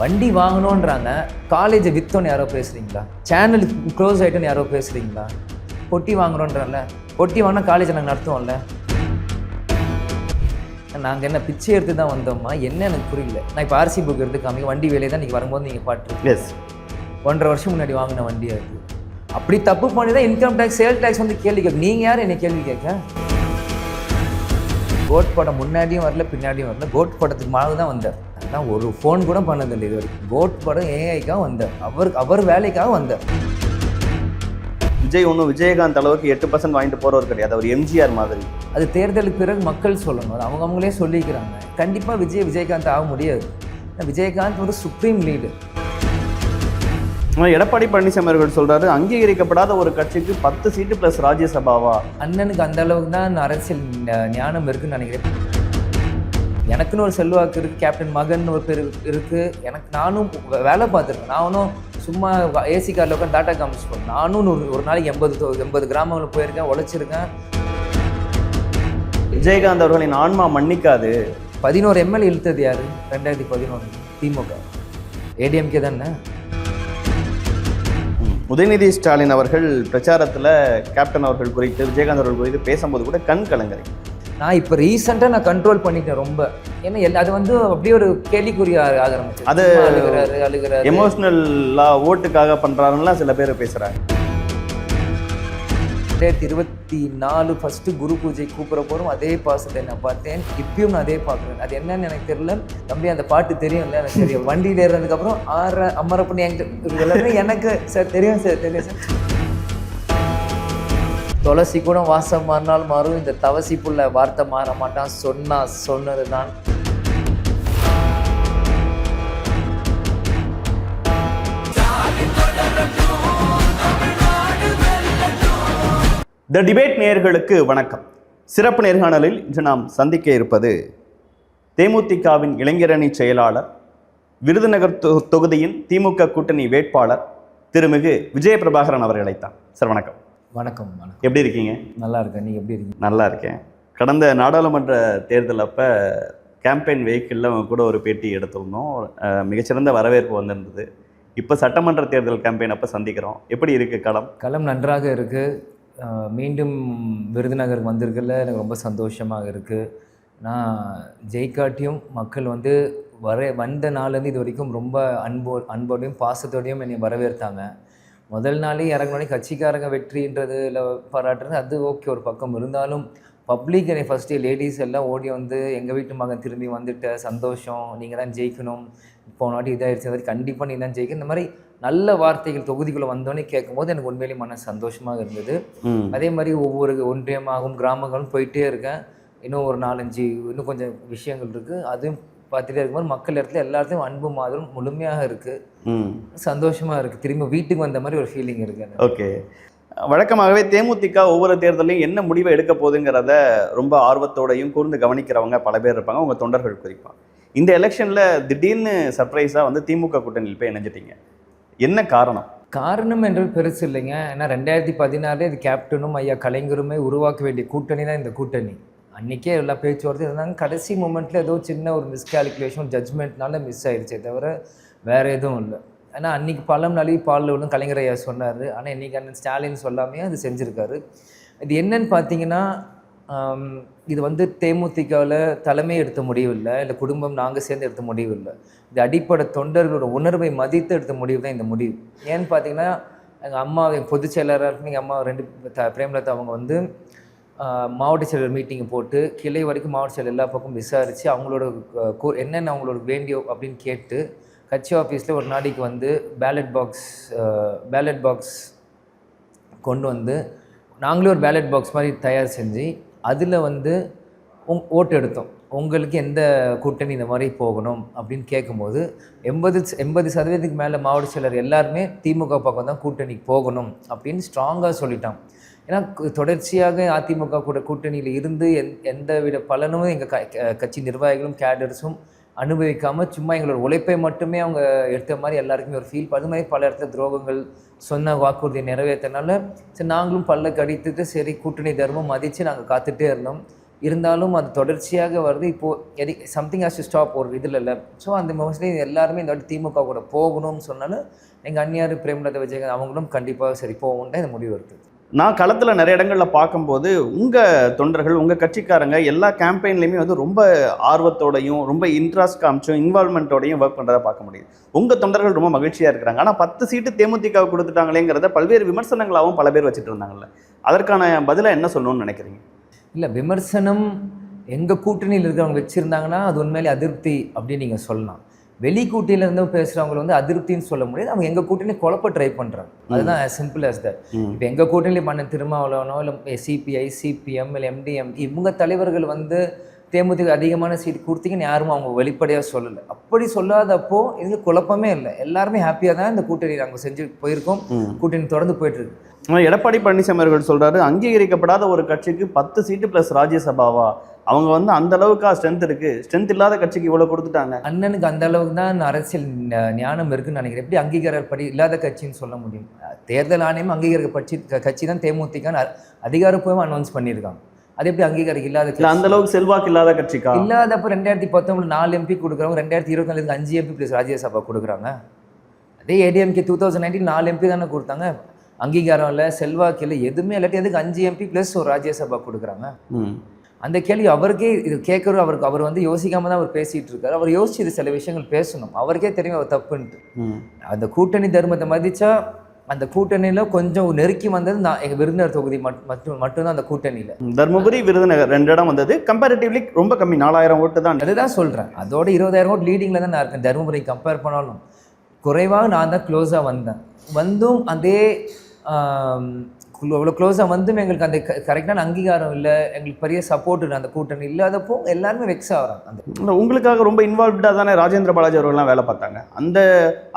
வண்டி வாங்கணுன்றாங்க, காலேஜை விற்றோன்னு யாரோ பேசுகிறீங்களா? சேனல் க்ளோஸ் ஆகிட்டோன்னு யாரோ பேசுகிறீங்களா? பொட்டி வாங்குறோன்றல, பொட்டி வாங்கினா காலேஜை நாங்கள் நடத்துவோம்ல. நாங்கள் என்ன பிச்சை எடுத்து தான் வந்தோம்மா? என்ன எனக்கு புரியல. நான் இப்போ ஆர்சி புக் எடுத்து காமிக்க, வண்டி வேலையை தான் நீங்கள் வரும்போது நீங்கள் பாட்டு. எஸ், 1.5 வருஷம் முன்னாடி வாங்கின வண்டியாக இருக்குது. அப்படி தப்பு பண்ணி தான் இன்கம் டேக்ஸ், சேல் டேக்ஸ் வந்து கேள்வி கேட்க. நீங்கள் யார் என்னை கேள்வி கேட்க? கோட் படம் முன்னாடியும் வரல, பின்னாடியும் வரல. கோட் படத்துக்கு மாதிரி தான் வந்தார். அதான் ஒரு ஃபோன் கூட பண்ணதில்லை இது வரைக்கும். கோட் படம் ஏஐக்காக வந்தார். அவர் வேலைக்காக வந்தார். விஜய் ஒன்றும் விஜயகாந்த் அளவுக்கு 8% வாங்கிட்டு போகிறவர் கிடையாது. அவர் எம்ஜிஆர் மாதிரி. அது தேர்தலுக்கு பிறகு மக்கள் சொல்லணும். அது அவங்களே சொல்லிக்கிறாங்க. கண்டிப்பாக விஜயகாந்த் ஆக முடியாது. விஜயகாந்த் ஒரு சுப்ரீம் லீடர். எடப்பாடி பழனிசாமி அவர்கள் சொல்றாரு, அங்கீகரிக்கப்படாத ஒரு கட்சிக்கு 10 சீட்டு பிளஸ் ராஜ்யசபாவா? அண்ணனுக்கு அந்த அளவுக்கு தான் அரசியல் ஞானம் இருக்குன்னு நினைக்கிறேன். எனக்குன்னு ஒரு செல்வாக்கு இருக்குது, கேப்டன் மகன் ஒரு பேர் இருக்குது. நானும் வேலை பார்த்துருக்கேன். நானும் சும்மா ஏசி காரில் உட்காந்து டாட்டா காமிச்சு போனேன். நானும் ஒரு நாளைக்கு 80 கிராமங்களில் போயிருக்கேன், உழைச்சிருக்கேன். விஜயகாந்த் அவர்களின் ஆன்மா மன்னிக்காது. 11 எம்எல்ஏ இழுத்தது யார்? 2011 திமுக, ஏடிஎம்கே தானே. உதயநிதி ஸ்டாலின் அவர்கள் பிரச்சாரத்தில் கேப்டன் அவர்கள் குறித்து, விஜயகாந்த் அவர்கள் குறித்து பேசும்போது கூட கண் கலங்குறேன். நான் இப்போ ரீசெண்டாக நான் கண்ட்ரோல் பண்ணிட்டேன் ரொம்ப. ஏன்னா அது வந்து அப்படியே ஒரு கேள்விக்குரிய ஆக ஆரம்பிச்சு. அது அழுகிறாரு எமோஷ்னலாக ஓட்டுக்காக பண்ணுறாருலாம் சில பேர் பேசுகிறாங்க. 2024 ஃபஸ்ட்டு குரு பூஜை கூப்பிட போகிறோம். அதே பாசத்தை நான் பார்த்தேன். இப்பயும் நான் அதே பார்க்குறேன். அது என்னன்னு எனக்கு தெரியல. தம்பி அந்த பாட்டு தெரியும்ல, எனக்கு தெரியும். வண்டியில் ஏறினதுக்கப்புறம் அமரப்பண்ணி என்கிட்ட எல்லாமே எனக்கு சார் தெரியும் சார், தெரியும் சார். துளசி கூட வாசம் மாறினால் மாறும், இந்த தவசி புள்ள வார்த்தை மாற மாட்டான். சொன்னது தான். த டிபேட் நேயர்களுக்கு வணக்கம். சிறப்பு நேர்காணலில் இன்று நாம் சந்திக்க இருப்பது தேமுதிகவின் இளைஞரணி செயலாளர், விருதுநகர் தொகுதியின் திமுக கூட்டணி வேட்பாளர் திருமிகு விஜய பிரபாகரன் அவர்களைத்தான். சார் வணக்கம். வணக்கம். எப்படி இருக்கீங்க? நல்லா இருக்கேன். நீங்கள் எப்படி இருக்கீங்க? நல்லா இருக்கேன். கடந்த நாடாளுமன்ற தேர்தல் அப்போ கேம்பெயின் வெஹிக்கிளில் அவங்க கூட ஒரு பேட்டி எடுத்திருந்தோம். மிகச்சிறந்த வரவேற்பு வந்திருந்தது. இப்போ சட்டமன்ற தேர்தல் கேம்பெயின் அப்போ சந்திக்கிறோம். எப்படி இருக்குது களம்? களம் நன்றாக இருக்குது. மீண்டும் விருதுநகருக்கு வந்திருக்கல எனக்கு ரொம்ப சந்தோஷமாக இருக்குது. நான் ஜெய்காட்டியும் மக்கள் வந்து வந்த நாள்லேருந்து இது வரைக்கும் ரொம்ப அன்போடையும் பாசத்தோடையும் என்னை வரவேற்றாங்க. முதல் நாளே இறங்கினோடனே கட்சிக்காரங்க வெற்றின்றது இல்லை பாராட்டுறது அது ஓகே ஒரு பக்கம். இருந்தாலும் பப்ளிக் என்னை ஃபஸ்ட்டு லேடிஸ் எல்லாம் ஓடி வந்து எங்கள் வீட்டு மகன் திரும்பி வந்துட்ட சந்தோஷம், நீங்கள் தான் ஜெயிக்கணும், போன வாட்டி இதாகிடுச்சு, அது கண்டிப்பாக நீ தான் ஜெயிக்கணும், இந்த மாதிரி நல்ல வார்த்தைகள் தொகுதிக்குள்ளே வந்தோடனே கேட்கும்போது எனக்கு உண்மையிலேயே மன சந்தோஷமாக இருந்தது. அதே மாதிரி ஒவ்வொரு ஒன்றியமாகவும் கிராமங்களும் போயிட்டே இருக்கேன். இன்னும் ஒரு 4-5 இன்னும் கொஞ்சம் விஷயங்கள் இருக்குது. அதுவும் பார்த்துட்டே இருக்கும்போது மக்கள் இடத்துல எல்லாத்தையும் அன்பு மாதிரும் முழுமையாக இருக்குது. சந்தோஷமாக இருக்குது. திரும்ப வீட்டுக்கு வந்த மாதிரி ஒரு ஃபீலிங் இருக்குது. ஓகே. வழக்கமாகவே தேமுதிக ஒவ்வொரு தேர்தலையும் என்ன முடிவை எடுக்க போகுதுங்கிறத ரொம்ப ஆர்வத்தோடையும் கூர்ந்து கவனிக்கிறவங்க பல பேர் இருப்பாங்க, உங்கள் தொண்டர்கள் குறிப்பாக. இந்த எலெக்ஷனில் திடீர்னு சர்ப்ரைஸாக வந்து திமுக கூட்டணியில் போய் இணைஞ்சிட்டீங்க. என்ன காரணம்? காரணம் என்றது பெருசு இல்லைங்க. ஏன்னா 2016 இது கேப்டனும் ஐயா கலைஞருமே உருவாக்க வேண்டிய கூட்டணி தான் இந்த கூட்டணி. அன்றைக்கே எல்லா பேச்சுவார்த்தை இருந்தாங்க. கடைசி மூமெண்ட்டில் ஏதோ சின்ன ஒரு மிஸ்கால்குலேஷன் ஜட்ஜ்மெண்ட்னால மிஸ் ஆகிடுச்சே தவிர வேறு எதுவும் இல்லை. ஏன்னா அன்றைக்கி பழம் நழுவி பாலில் விழும் கலைஞர் ஐயா சொன்னார். ஆனால் இன்றைக்கி அண்ணன் ஸ்டாலின் சொல்லாமே அது செஞ்சுருக்காரு. இது என்னன்னு பார்த்தீங்கன்னா, இது வந்து தேமுதிகவில் தலைமை எடுத்த முடிவில்லை, இல்லை குடும்பம் நாங்கள் சேர்ந்து எடுத்த முடிவில்லை. இது அடிப்படை தொண்டர்களோட உணர்வை மதித்து எடுத்த முடிவு தான் இந்த முடிவு. ஏன்னு பார்த்தீங்கன்னா, எங்கள் அம்மா எங்கள் பொதுச் செயலராக இருக்கு, எங்கள் அம்மா 2 பிரேமலதா அவங்க வந்து மாவட்ட செயலர் மீட்டிங்கை போட்டு கிளை வரைக்கும் மாவட்ட செயலர் எல்லா பக்கமும் விசாரித்து அவங்களோட என்னென்ன அவங்களோட வேண்டியோ அப்படின்னு கேட்டு கட்சி ஆஃபீஸில் ஒரு நாளைக்கு வந்து பேலட் பாக்ஸ் கொண்டு வந்து நாங்களே ஒரு பேலட் பாக்ஸ் மாதிரி தயார் செஞ்சு அதில் வந்து ஓட்டு எடுத்தோம். உங்களுக்கு எந்த கூட்டணி இந்த மாதிரி போகணும் அப்படின்னு கேட்கும்போது 80% மேலே மாவட்ட செயலர் எல்லாருமே திமுக பக்கம் தான் கூட்டணிக்கு போகணும் அப்படின்னு ஸ்ட்ராங்காக சொல்லிட்டான். ஏன்னா தொடர்ச்சியாக அதிமுக கூட கூட்டணியில் இருந்து எந்த வித பலனும் எங்கள் கட்சி நிர்வாகிகளும் கேடர்ஸும் அனுபவிக்காமல் சும்மா எங்களோட உழைப்பை மட்டுமே அவங்க எடுத்த மாதிரி எல்லாருக்குமே ஒரு ஃபீல். அது மாதிரி பல இடத்துல துரோகங்கள் சொன்ன வாக்குறுதியை நிறைவேற்றனால சரி நாங்களும் பல்ல கடித்துட்டு சரி கூட்டணி தர்மம் மதித்து நாங்கள் காத்துட்டே இருந்தோம். இருந்தாலும் அது தொடர்ச்சியாக வருது. இப்போது சம்திங் ஹாஸ் டு ஸ்டாப் ஒரு இதில் இல்லை. ஸோ அந்த மோஸ்ட்லி எல்லாருமே இந்த வாட்டி திமுக கூட போகணும்னு சொன்னாலும் எங்கள் அந்நியார் பிரேமலதா விஜயகாந்த் அவங்களும் கண்டிப்பாக சரி போகணுன்ட்டு இந்த முடிவு இருக்குது. நான் களத்தில் நிறைய இடங்களில் பார்க்கும்போது உங்கள் தொண்டர்கள் உங்கள் கட்சிக்காரங்க எல்லா கேம்பெயின்லையுமே வந்து ரொம்ப ஆர்வத்தோடையும் ரொம்ப இன்ட்ரெஸ்ட் காமிச்சும் இன்வால்மெண்ட்டோடையும் ஒர்க் பண்ணுறதை பார்க்க முடியுது. உங்கள் தொண்டர்கள் ரொம்ப மகிழ்ச்சியாக இருக்கிறாங்க. ஆனால் 10 சீட்டு தேமுதிக கொடுத்துட்டாங்களேங்கிறத பல்வேறு விமர்சனங்களாகவும் பல பேர் வச்சுட்டு இருந்தாங்கல்ல, அதற்கான பதிலாக என்ன சொல்லணும்னு நினைக்கிறீங்க? இல்லை, விமர்சனம் எங்கள் கூட்டணியில் இருக்கிறவங்க வச்சுருந்தாங்கன்னா அது உண்மையிலே அதிருப்தி அப்படின்னு நீங்கள் சொல்லலாம். வெளி கூட்டணியிலேருந்து பேசுகிறவங்க வந்து அதிருப்தின்னு சொல்ல முடியாது. அவங்க எங்கள் கூட்டணி குழப்ப ட்ரை பண்ணுறாங்க. அதுதான் as simple as that. இப்போ எங்கள் கூட்டணியில் பண்ண திருமாவளவனோ இல்லை சிபிஐ சிபிஎம் இல்லை எம்டிஎம் இவங்க தலைவர்கள் வந்து தேமுதிக அதிகமான சீட் கொடுத்தீங்கன்னு யாரும் அவங்க வெளிப்படையாக சொல்லலை. அப்படி சொல்லாதப்போ இது குழப்பமே இல்லை. எல்லாருமே ஹாப்பியாக தான் இந்த கூட்டணி நாங்கள் செஞ்சு போயிருக்கோம். கூட்டணி தொடர்ந்து போயிட்டுருக்கு. எடப்பாடி பழனிசாமி அவர்கள் சொல்றாரு, அங்கீகரிக்கப்படாத ஒரு கட்சிக்கு 10 சீட்டு ப்ளஸ் ராஜ்யசபாவா? அவங்க வந்து அந்த அளவுக்கா ஸ்ட்ரென்த் இருக்கு, ஸ்ட்ரென்த் இல்லாத கட்சிக்கு இவ்வளவு கொடுத்துட்டாங்க. அண்ணனுக்கு அந்த அளவுக்கு தான் அரசியல் ஞானம் இருக்குன்னு நினைக்கிறேன். எப்படி அங்கீகாரப்படி இல்லாத கட்சின்னு சொல்ல முடியும்? தேர்தல் ஆணையம் அங்கீகரிக்க கட்சி தான் தேமுதிகன்னு அதிகாரப்பூர்வமாக அனௌன்ஸ் பண்ணியிருக்காங்க. அது எப்படி அங்கீகாரம் இல்லாத கட்சி? அந்த அளவுக்கு செல்வாக்கு இல்லாத கட்சிக்கா? இல்லாதப்போ 2019 4 MP கொடுக்குறாங்க, 2024 5 MP ப்ளஸ் ராஜ்யசபா கொடுக்குறாங்க. அதே ஏடிஎம்கே 2019 4 MP தானே கொடுத்தாங்க. அங்கீகாரம் இல்லை, செல்வாக்கு இல்லை, எதுவுமே இல்லாட்டி எதுக்கு 5 MP ப்ளஸ் ஒரு ராஜ்யசபா கொடுக்குறாங்க? அந்த கேள்வி அவருக்கே இது கேட்குறோம். அவர் வந்து யோசிக்காம தான் அவர் பேசிகிட்டு இருக்காரு. அவர் யோசிச்சு இது சில விஷயங்கள் பேசணும். அவருக்கே தெரியும் அவர் தப்புன்ட்டு. அந்த கூட்டணி தர்மத்தை மதிச்சா அந்த கூட்டணியில் கொஞ்சம் நெருக்கி வந்தது நான் எங்கள் விருதுநகர் தொகுதி மட்டும்தான். அந்த கூட்டணியில் தருமபுரி விருதுநகர் 2 இடம் வந்தது. கம்பேரிட்டிவ்லி ரொம்ப கம்மி, 4000 ஓட்டு தான். அதுதான் சொல்கிறேன். அதோட 20,000 ஓட்டு லீடிங்கில் தான் நான் இருக்கேன். தருமபுரி கம்பேர் பண்ணாலும் குறைவாக நான் தான் க்ளோஸாக வந்தேன். வந்தும் அதே அவ்வளோ க்ளோஸாக வந்தும் எங்களுக்கு அந்த கரெக்டான அங்கீகாரம் இல்லை, எங்களுக்கு பெரிய சப்போர்ட் இல்லை. அந்த கூட்டணி இல்லாதப்போ எல்லாருமே வெக்ஸ் ஆகிறாங்க. அந்த உங்களுக்காக ரொம்ப இன்வால்வ்டாக தானே ராஜேந்திர பாலாஜி அவர்கள்லாம் வேலை பார்த்தாங்க.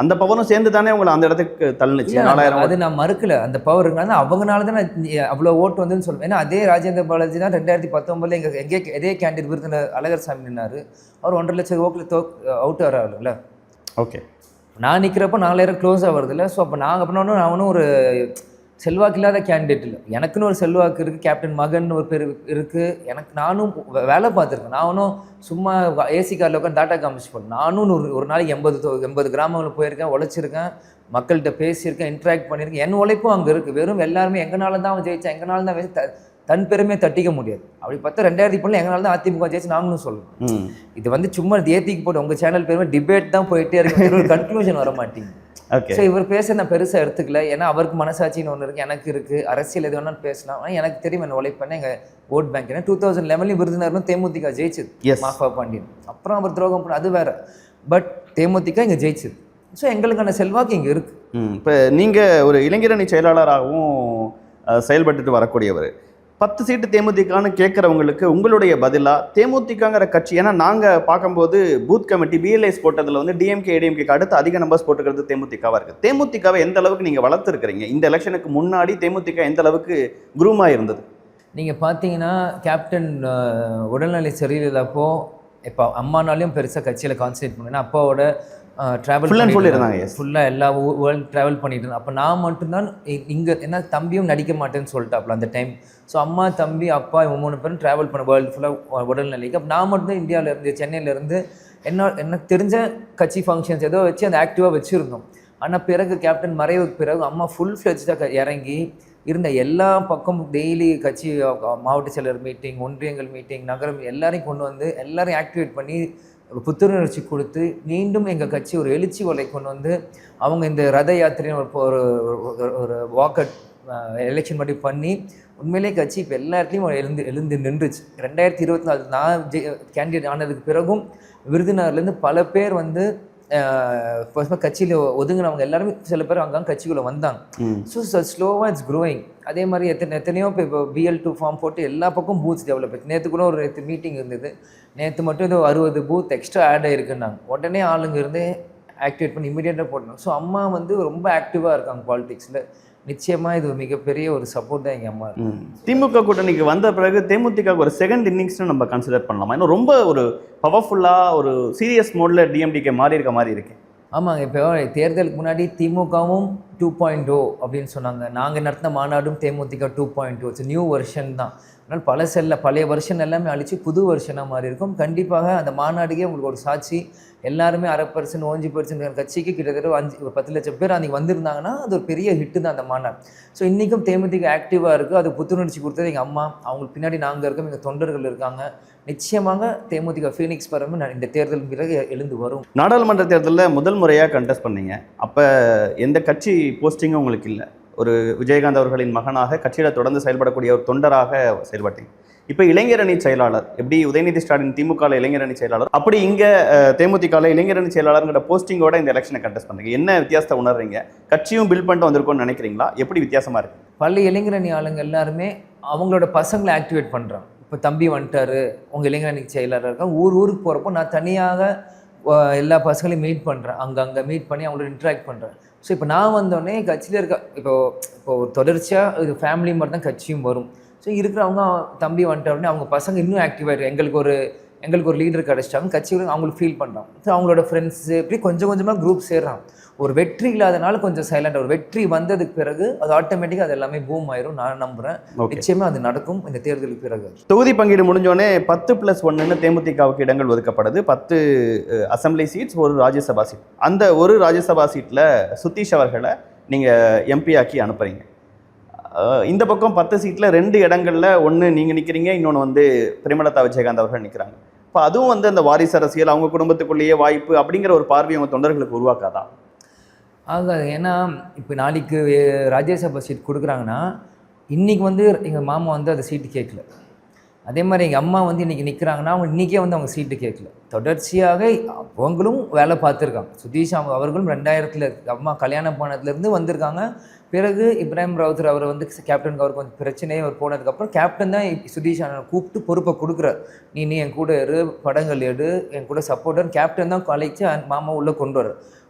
அந்த பவரும் சேர்ந்து தானே உங்களை அந்த இடத்துக்கு தள்ளுச்சு. 4000 அது நான் மறுக்கல. அந்த பவர் இருக்குன்னா அவங்களால தான் நான் அவ்வளோ ஓட்டு வந்துன்னு சொல்லுவேன். ஏன்னா அதே ராஜேந்திர பாலாஜி தான் 2019 எதே கேண்டிடேட் விருதுநகர் அழகர் சாமி நின்னார். அவர் 1.5 லட்சம் ஓட்டில் அவுட் ஆகிறாருல்ல. ஓகே, நான் நிற்கிறப்போ 4000 க்ளோஸாக வருது இல்லை. ஸோ அப்போ நாங்கள் அப்படின்னா அவனும் ஒரு செல்வாக்கு இல்லாத கேண்டிடேட் இல்லை. எனக்குன்னு ஒரு செல்வாக்கு இருக்குது. கேப்டன் மகன் ஒரு பேர் இருக்குது. நானும் வேலை பார்த்துருக்கேன். நானும் சும்மா ஏசி காரில் உட்காந்து டாட்டா காமிச்சு போனேன். நானும் ஒரு நாளைக்கு 80 கிராமங்களில் போயிருக்கேன், உழைச்சிருக்கேன், மக்கள்கிட்ட பேசியிருக்கேன், இன்ட்ராக்ட் பண்ணியிருக்கேன். என் உழைப்பும் அங்கே இருக்குது. வெறும் எல்லாருமே எங்கனால தான் அவன் ஜெயிச்சா, எங்கனால தான் தன் பெருமையை தட்டிக்க முடியாது. அப்படி பார்த்தா 2010 எங்கனால தான் அதிமுக ஜெயிச்சு நாங்களும் சொல்லணும். இது வந்து சும்மா ஏற்றிக்கு போட்டு உங்கள் சேனல் பெருமை டிபேட் தான் போயிட்டே இருக்கு. ஒரு கன்க்ளூஷன் வர மாட்டேங்குது. ஸோ இவர் பேச நான் பெருசாக எடுத்துக்கல. ஏன்னா அவருக்கு மனசாட்சின்னு ஒன்று இருக்குது, எனக்கு இருக்குது. அரசியல் எது வேணாலும் பேசலாம். ஆனால் எனக்கு தெரியும் என்ன உழைப்பேன். எங்கள் ஓட் பேங்க் 2011 விருதுநகர்னு தேமுதிக ஜெயிச்சது. மாஃபா பாண்டியன் அப்புறம் அவர் துரோகம் பண்ண அது வேறு. பட் தேமுதிக இங்கே ஜெயிச்சது. ஸோ எங்களுக்கான செல்வாக்கு இங்கே இருக்குது. இப்போ நீங்கள் ஒரு இளைஞரணி செயலாளராகவும் செயல்பட்டுட்டு வரக்கூடியவர், 10 சீட்டு தேமுதிகன்னு கேட்குறவங்களுக்கு உங்களுடைய பதிலாக தேமுதிகங்கிற கட்சி, ஏன்னா நாங்கள் பார்க்கும்போது பூத் கமிட்டி பிஎல்ஐஸ் போட்டதில் வந்து டிஎம்கே ஏடிஎம்கேக்கு அடுத்து அதிக நம்பர்ஸ் போட்டுக்கிறது தேமுதிகவாக இருக்குது. தேமுதிகவை எந்த அளவுக்கு நீங்கள் வளர்த்துருக்கிறீங்க? இந்த எலெக்ஷனுக்கு முன்னாடி தேமுதிக எந்த அளவுக்கு குரூமாக இருந்தது? நீங்கள் பார்த்தீங்கன்னா கேப்டன் உடல்நிலை சரியில்லாதப்போ இப்போ அம்மானாலையும் பெருசாக கட்சியில் கான்சன்ட்ரேட் பண்ணேன். அப்பாவோட ட்ராவல் ஃபுல்லாக எல்லா வேர்ல்டு ட்ராவல் பண்ணிட்டு இருந்தேன். அப்போ நான் மட்டும்தான் இங்கே என்ன தம்பியும் நடிக்க மாட்டேன்னு சொல்லிட்டாப்புல அந்த டைம். ஸோ அம்மா தம்பி அப்பா இவங்க 3 பேரும் ட்ராவல் பண்ண வேர்ல்டு ஃபுல்லாக உடல்நிலைக்கு. அப்போ நான் மட்டும்தான் இந்தியாவிலேருந்து சென்னையிலேருந்து எனக்கு தெரிஞ்ச கட்சி ஃபங்க்ஷன்ஸ் ஏதோ வச்சு அந்த ஆக்டிவாக வச்சுருந்தோம். ஆனால் பிறகு கேப்டன் மறைவுக்கு பிறகு அம்மா ஃபுல் ஃப்ளெஜ்டாக இறங்கி இருந்த எல்லா பக்கமும் டெய்லி கட்சி மாவட்ட செயலர் மீட்டிங், ஒன்றியங்கள் மீட்டிங், நகரம் எல்லாரையும் கொண்டு வந்து எல்லாரையும் ஆக்டிவேட் பண்ணி புத்துணர்ச்சி கொடுத்து மீண்டும் எங்கள் கட்சி ஒரு எழுச்சி ஒலை கொண்டு வந்து அவங்க இந்த ரத யாத்திரைன்னு ஒரு வாக்கட் எலெக்ஷன் மட்டும் பண்ணி உண்மையிலே கட்சி இப்போ எல்லா இடத்துலையும் எழுந்து நின்றுச்சு. 2024 நான் கேண்டிடேட் ஆனதுக்கு பிறகும் விருதுநகர்லேருந்து பல பேர் வந்து கட்சியில் ஒதுங்கினவங்க எல்லாருமே சில பேர் அங்கங்கே கட்சிக்குள்ளே வந்தாங்க. ஸோ ஸ்லோவாக இட்ஸ் க்ரோயிங். அதே மாதிரி எத்தனையோ இப்போ BL2 ஃபார்ம் போட்டு எல்லா பக்கம் பூத்ஸ் டெவலப் ஆச்சு. நேற்று கூட ஒரு மீட்டிங் இருந்தது. நேற்று மட்டும் ஏதோ 60 பூத் எக்ஸ்ட்ரா ஆட் ஆகிருக்குன்னாங்க. உடனே ஆளுங்க இருந்து ஆக்டிவேட் பண்ணி இமீடியட்டாக போடணும். ஸோ அம்மா வந்து ரொம்ப ஆக்டிவாக இருக்காங்க பாலிடிக்ஸில். நிச்சயமாக இது மிகப்பெரிய ஒரு சப்போர்ட் தான் எங்கள் அம்மா. திமுக கூட்டணிக்கு வந்த பிறகு தேமுதிக ஒரு செகண்ட் இன்னிங்ஸ்னு நம்ம கன்சிடர் பண்ணலாமா? இன்னும் ரொம்ப ஒரு பவர்ஃபுல்லாக ஒரு சீரியஸ் மோடில் டிஎம்டிகே மாறி இருக்க மாதிரி இருக்கு. ஆமாங்க. இப்போ தேர்தலுக்கு முன்னாடி திமுகவும் 2.0 அப்படின்னு சொன்னாங்க. நாங்கள் நடத்தின மாநாடும் தேமுதிக 2.0 இட்ஸ் நியூ வெர்ஷன் தான். அதனால் பழைய வெர்ஷன் எல்லாமே அழித்து புது வெர்ஷனாக மாறி இருக்கும். கண்டிப்பாக அந்த மாநாடுக்கே உங்களுக்கு ஒரு சாட்சி. எல்லாருமே 1/2% ONG% கட்சிக்கு கிட்டத்தட்ட 10 லட்சம் பேர் அன்றைக்கி வந்திருந்தாங்கன்னா அது ஒரு பெரிய ஹிட்டு தான் அந்த மாநாடு. ஸோ இன்றைக்கும் தேமுதிக ஆக்டிவாக இருக்குது. அது புத்துணர்ச்சி கொடுத்தது எங்கள் அம்மா. அவங்களுக்கு பின்னாடி நாங்கள் இருக்கோம், எங்கள் தொண்டர்கள் இருக்காங்க. நிச்சயமாக தேமுதிக ஃபீனிக்ஸ் பரம்பு இந்த தேர்தல் பிறகு எழுந்து வரும். நாடாளுமன்ற தேர்தலில் முதல் முறையாக கண்டெஸ்ட் பண்ணீங்க. அப்போ எந்த கட்சி போஸ்டிங்கும் உங்களுக்கு இல்லை. ஒரு விஜயகாந்த் அவர்களின் மகனாக கட்சியில் தொடர்ந்து செயல்படக்கூடிய ஒரு தொண்டராக செயல்பட்டீங்க. இப்போ இளைஞரணி செயலாளர், எப்படி உதயநிதி ஸ்டாலின் திமுக இளைஞரணி செயலாளர், அப்படி இங்கே தேமுதிக இளைஞரணி செயலாளர்ங்கிற போஸ்டிங்கோட இந்த எலெக்ஷனை கண்டெஸ்ட் பண்ணுறீங்க. என்ன வித்தியாசத்தை உணர்றீங்க? கட்சியும் பில்ட் பண்ணிட்டு வந்திருக்கோன்னு நினைக்கிறீங்களா? எப்படி வித்தியாசமாக இருக்குது? பல இளைஞரணி ஆளுங்க எல்லாருமே அவங்களோட பசங்களை ஆக்டிவேட் பண்ணுறாங்க. இப்போ தம்பி வந்துட்டாரு, உங்கள் இளைஞரணி செயலாளர் இருக்காங்க. ஊருக்கு போகிறப்போ நான் தனியாக எல்லா பசங்களையும் மீட் பண்ணுறேன். அங்கே மீட் பண்ணி அவங்களோட இன்ட்ராக்ட் பண்ணுறேன். ஸோ இப்போ நான் வந்தோடனே கட்சியில் இருக்க இப்போது தொடர்ச்சியாக இது ஃபேமிலி மாதிரி தான் கட்சியும் வரும். ஸோ இருக்கிறவங்க தம்பி வந்துட்ட உடனே அவங்க பசங்க இன்னும் ஆக்டிவாக எங்களுக்கு ஒரு லீடர் கிடச்சிட்டாங்க, கட்சியில் அவங்களுக்கு ஃபீல் பண்ணுறாங்க. ஸோ அவங்களோட ஃப்ரெண்ட்ஸு இப்படி கொஞ்சம் கொஞ்சமாக குரூப் சேர்றாங்க. ஒரு வெற்றி இல்லாதனால கொஞ்சம் சைலண்டாக, ஒரு வெற்றி வந்ததுக்கு பிறகு அது ஆட்டோமேட்டிக்காக அது எல்லாமே பூம் ஆயிரும். நான் நம்புகிறேன் நிச்சயமாக அது நடக்கும் இந்த தேர்தலுக்கு பிறகு. தொகுதி பங்கீடு முடிஞ்சோடனே 10+1 தேமுதிகவுக்கு இடங்கள் ஒதுக்கப்படுது. 10 அசம்பிளி சீட்ஸ், ஒரு ராஜ்யசபா சீட். அந்த ஒரு ராஜ்யசபா சீட்டில் சுதீஷ் அவர்களை நீங்கள் எம்பி ஆக்கி அனுப்புகிறீங்க. இந்த பக்கம் 10 சீட்டில் 2 இடங்களில் ஒன்று நீங்கள் நிற்கிறீங்க, இன்னொன்று பிரேமலதா விஜயகாந்த் அவர்கள் நிற்கிறாங்க. இப்போ அதுவும் அந்த வாரிசு அரசியல், அவங்க குடும்பத்துக்குள்ளேயே வாய்ப்பு அப்படிங்கிற ஒரு பார்வை அவங்க தொண்டர்களுக்கு உருவாக்காதா? ஆகாது. ஏன்னா இப்போ நாளைக்கு ராஜ்யசபா சீட் கொடுக்குறாங்கன்னா இன்றைக்கி எங்கள் மாமா அந்த சீட்டு கேட்கல. அதே மாதிரி எங்கள் அம்மா இன்றைக்கி நிற்கிறாங்கன்னா அவங்க இன்றைக்கே அவங்க சீட்டு கேட்கல. தொடர்ச்சியாக அவங்களும் வேலை பார்த்துருக்காங்க. சுதீஷ் அவர்களும் 2000 அம்மா கல்யாணம் போனதுலேருந்து வந்திருக்காங்க. பிறகு இப்ராஹிம் ராவுத்தர் அவர் கேப்டனுக்கு அவருக்கு கொஞ்சம் பிரச்சனையே அவர் போனதுக்கப்புறம் கேப்டன் தான் சுதீஷ் கூப்பிட்டு பொறுப்பை கொடுக்குறாரு. நீ என் கூட இரு, படங்கள் எடு, என் கூட சப்போர்ட்டர். கேப்டன் தான் கலைச்சு மாமா உள்ளே கொண்டு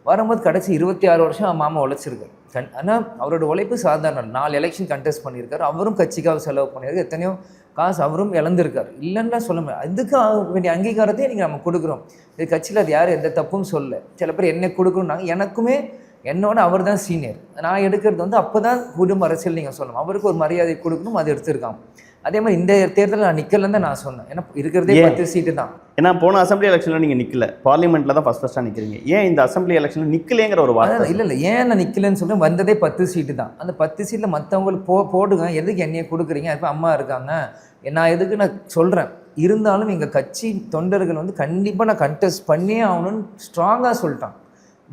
வரும்போது கடைசி 26 வருஷம் மாமா உழைச்சிருக்காரு. ஆனால் அவரோட உழைப்பு சாதாரண 4 எலெக்ஷன் கண்டெஸ்ட் பண்ணியிருக்காரு. அவரும் கட்சிக்காக செலவு பண்ணியிருக்காரு. எத்தனையோ காசு அவரும் இழந்திருக்காரு. இல்லைன்னா சொல்ல முடியாது. அதுக்கு வேண்டிய அங்கீகாரத்தையும் நீங்கள் நம்ம கொடுக்குறோம். இது கட்சியில் அது யாரும் எந்த தப்பும் சொல்லலை. சில பேர் என்ன கொடுக்கணும்னாங்க. எனக்குமே என்னோட அவர் தான் சீனியர். நான் எடுக்கிறது அப்போ தான் குடும்ப அரசியல் நீங்கள் சொல்லணும். அவருக்கு ஒரு மரியாதை கொடுக்கணும், அது எடுத்திருக்காங்க. அதே மாதிரி இந்த தேர்தலில் நான் நிற்கலன்னு தான் நான் சொன்னேன். ஏன்னா இருக்கிறதே 10 சீட்டு தான். ஏன்னா போன அசம்பிளி எலெக்ஷனில் நீங்கள் நிற்கல, பார்லிமெண்ட்டில் தான் ஃபஸ்ட்டாக நிற்கிறீங்க. ஏன் இந்த அசம்பிளி எலெக்ஷனில் நிற்கலேங்கிற ஒரு வார்த்தை? இல்லை ஏன் நான் நிற்கலன்னு சொல்கிறேன். வந்ததே 10 சீட்டு தான். அந்த 10 சீட்டில் மற்றவங்களுக்கு போடுங்க, எதுக்கு என்னையை கொடுக்குறீங்க? இப்போ அம்மா இருக்காங்க, நான் எதுக்கு நான் சொல்கிறேன். இருந்தாலும் எங்கள் கட்சி தொண்டர்கள் கண்டிப்பாக நான் கண்டெஸ்ட் பண்ணியே ஆகணும்னு ஸ்ட்ராங்காக சொல்லிட்டான்.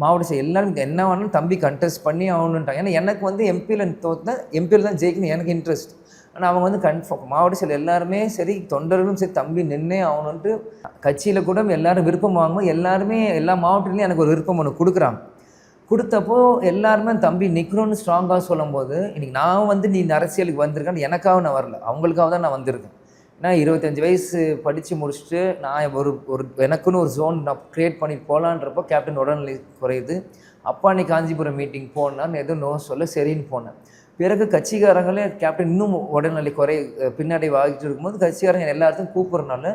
மாவட்ட எல்லாரும் என்ன வேணாலும் தம்பி கண்டெஸ்ட் பண்ணி ஆகணுன்ட்டாங்க. ஏன்னா எனக்கு எம்பியில் தான் ஜெயிக்கணும் எனக்கு இன்ட்ரெஸ்ட். ஆனால் அவங்க கன்ஃபார்ம் மாவட்ட செயல் எல்லாருமே சரி, தொண்டர்களும் சரி, தம்பி நின்னே ஆகணுன்ட்டு கட்சியில் கூட எல்லாரும் விருப்பம் வாங்குவோம். எல்லாருமே எல்லா மாவட்டத்துலேயும் எனக்கு ஒரு விருப்பம் ஒன்று கொடுக்குறாங்க. கொடுத்தப்போ எல்லாருமே தம்பி நிற்கணும்னு ஸ்ட்ராங்காக சொல்லும் போது இன்றைக்கி நான் நீ இந்த அரசியலுக்கு வந்திருக்கேன்னு எனக்காக நான் வரல, அவங்களுக்காக தான் நான் வந்திருக்கேன். ஏன்னா 25 வயசு படித்து முடிச்சுட்டு நான் ஒரு எனக்குன்னு ஒரு ஜோன் நான் க்ரியேட் பண்ணி போகலான்றப்போ கேப்டன் உடல்நிலை குறையுது. அப்பா நீ காஞ்சிபுரம் மீட்டிங் போனான்னு எதுவும் நோ சொல்ல சரின்னு போனேன். பிறகு கட்சிக்காரங்களே கேப்டன் இன்னும் உடல்நிலை பின்னாடி வாங்கிட்டு இருக்கும்போது கட்சிக்காரங்க எல்லாத்தையும் கூப்பிட்றனால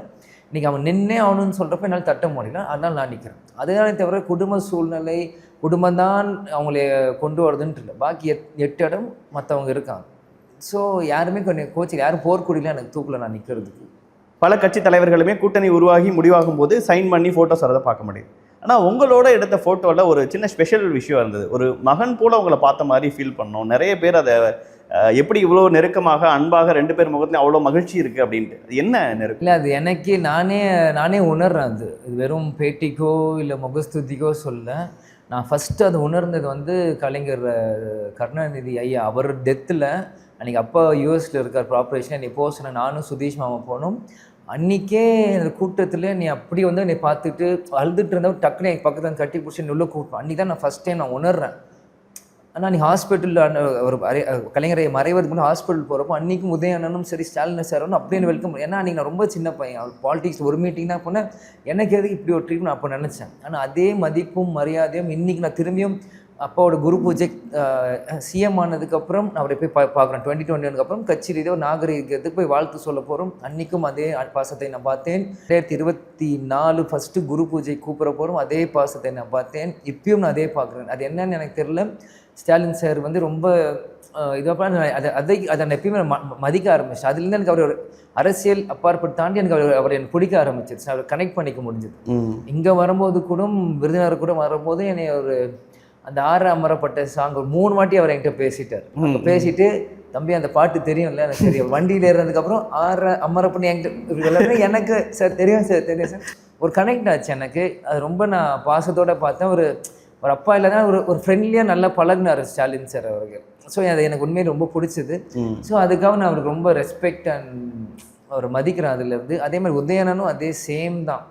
இன்றைக்கி அவன் நின்னே ஆகணும்னு சொல்கிறப்ப என்னால் தட்ட முடியல. அதனால் நான் நிற்கிறேன். அதனால தவிர குடும்ப சூழ்நிலை, குடும்பம்தான் அவங்கள கொண்டு வரதுன்ட்டு இல்லை. பாக்கி 8 இடம் மற்றவங்க இருக்காங்க. ஸோ யாருமே கோச்சில் யாரும் போர்க்குடியில் எனக்கு தூக்கில் நான் நிற்கிறதுக்கு. பல கட்சி தலைவர்களுமே கூட்டணி உருவாகி முடிவாகும் போது சைன் பண்ணி ஃபோட்டோஸ் வரதை பார்க்க முடியுது. ஆனால் உங்களோட எடுத்த ஃபோட்டோவில் ஒரு சின்ன ஸ்பெஷல் விஷயம் இருந்தது. ஒரு மகன் போல் உங்களை பார்த்த மாதிரி ஃபீல் பண்ணோம். நிறைய பேர் அதை எப்படி இவ்வளோ நெருக்கமாக அன்பாக 2 பேர் முகத்துலையும் அவ்வளோ மகிழ்ச்சி இருக்குது அப்படின்ட்டு, அது என்ன நெருக்கம்? இல்லை, அது எனக்கே நானே உணர்றேன். அது வெறும் பேட்டிக்கோ இல்லை முகஸ்துதிக்கோ சொல்ல, நான் ஃபஸ்ட்டு அது உணர்ந்தது கலைஞர் கருணாநிதி ஐயா அவர் டெத்தில் அன்றைக்கி அப்பா யூஎஸில் இருக்கார் ப்ராப்பரேஷன். என்னை போக சொன்ன நானும் சுதீஷ் மாமா போனோம். அன்றைக்கே அந்த கூட்டத்தில் நீ அப்படி என்னை பார்த்துட்டு அழுதுட்டு இருந்தவன் டக்குன்னு என் பக்கத்தில் கட்டி பிடிச்சி உள்ள கூப்பிட்டோம். அன்றைக்கி தான் நான் ஃபஸ்ட் டைம் நான் உணர்றேன். ஆனால் நீ ஹாஸ்பிட்டலில் ஒரு கலைஞரை மறைவதுக்கு முன்னாடி ஹாஸ்பிட்டல் போகிறப்போ அன்றைக்கும் உதயண்ணனும் சரி ஸ்டாலின் சாரும் அப்படின்னு வெல்கம். ஏன்னா அன்றைக்கி நான் ரொம்ப சின்ன பையன். அவர் பாலிடிக்ஸ் ஒரு மீட்டிங் தான் போனேன். எனக்கு எதுக்கு இப்படி ஒரு ட்ரீட்மெண்ட் அப்போ நினச்சேன். ஆனால் அதே மதிப்பும் மரியாதையும் இன்றைக்கி நான் திரும்பியும் அப்பாவோட குரு பூஜை சிஎம் ஆனதுக்கப்புறம் நான் அவரை போய் பார்க்குறேன். 2021 அப்புறம் கட்சி ரீதியாக ஒரு நாகரிகத்துக்கு போய் வாழ்த்து சொல்ல போகிறோம். அன்றைக்கும் அதே பாசத்தை நான் பார்த்தேன். 2024 ஃபஸ்ட்டு குரு பூஜை கூப்பிட போகிறோம், அதே பாசத்தை நான் பார்த்தேன். இப்பயும் நான் அதே பார்க்குறேன். அது என்னன்னு எனக்கு தெரியல. ஸ்டாலின் சார் வந்து ரொம்ப இதுவாக அதை நான் எப்பயுமே மதிக்க ஆரம்பிச்சேன். அதுலேருந்து எனக்கு அவர் அரசியல் அப்பாற்பட்டு தாண்டி எனக்கு அவர் எனக்கு பிடிக்க ஆரம்பிச்சிருச்சு. அவர் கனெக்ட் பண்ணிக்க முடிஞ்சது. இங்கே வரும்போது கூட விருதுநகர் கூட வரும்போது என்னை ஒரு அந்த ஆற அமரப்பட்ட சாங் ஒரு 3 வாட்டி அவர் என்கிட்ட பேசிட்டார். பேசிட்டு தம்பி அந்த பாட்டு தெரியும்ல எனக்கு தெரியும். வண்டியில் ஏறினதுக்கப்புறம் ஆற அமரப்பண்ணி என்கிட்ட எனக்கு சார் தெரியும் சார் ஒரு கனெக்ட் ஆச்சு எனக்கு. அது ரொம்ப நான் பாசத்தோடு பார்த்தேன். ஒரு அப்பா இல்லைன்னா ஒரு ஃப்ரெண்ட்லியாக நல்லா பழகினார் ஸ்டாலின் சார் அவர்கள். ஸோ அது எனக்கு உண்மையை ரொம்ப பிடிச்சது. ஸோ அதுக்காக நான் அவருக்கு ரொம்ப ரெஸ்பெக்ட் அண்ட் அவர் மதிக்கிறேன் அதுலேருந்து. அதே மாதிரி உதயணனும் அதே சேம் தான்.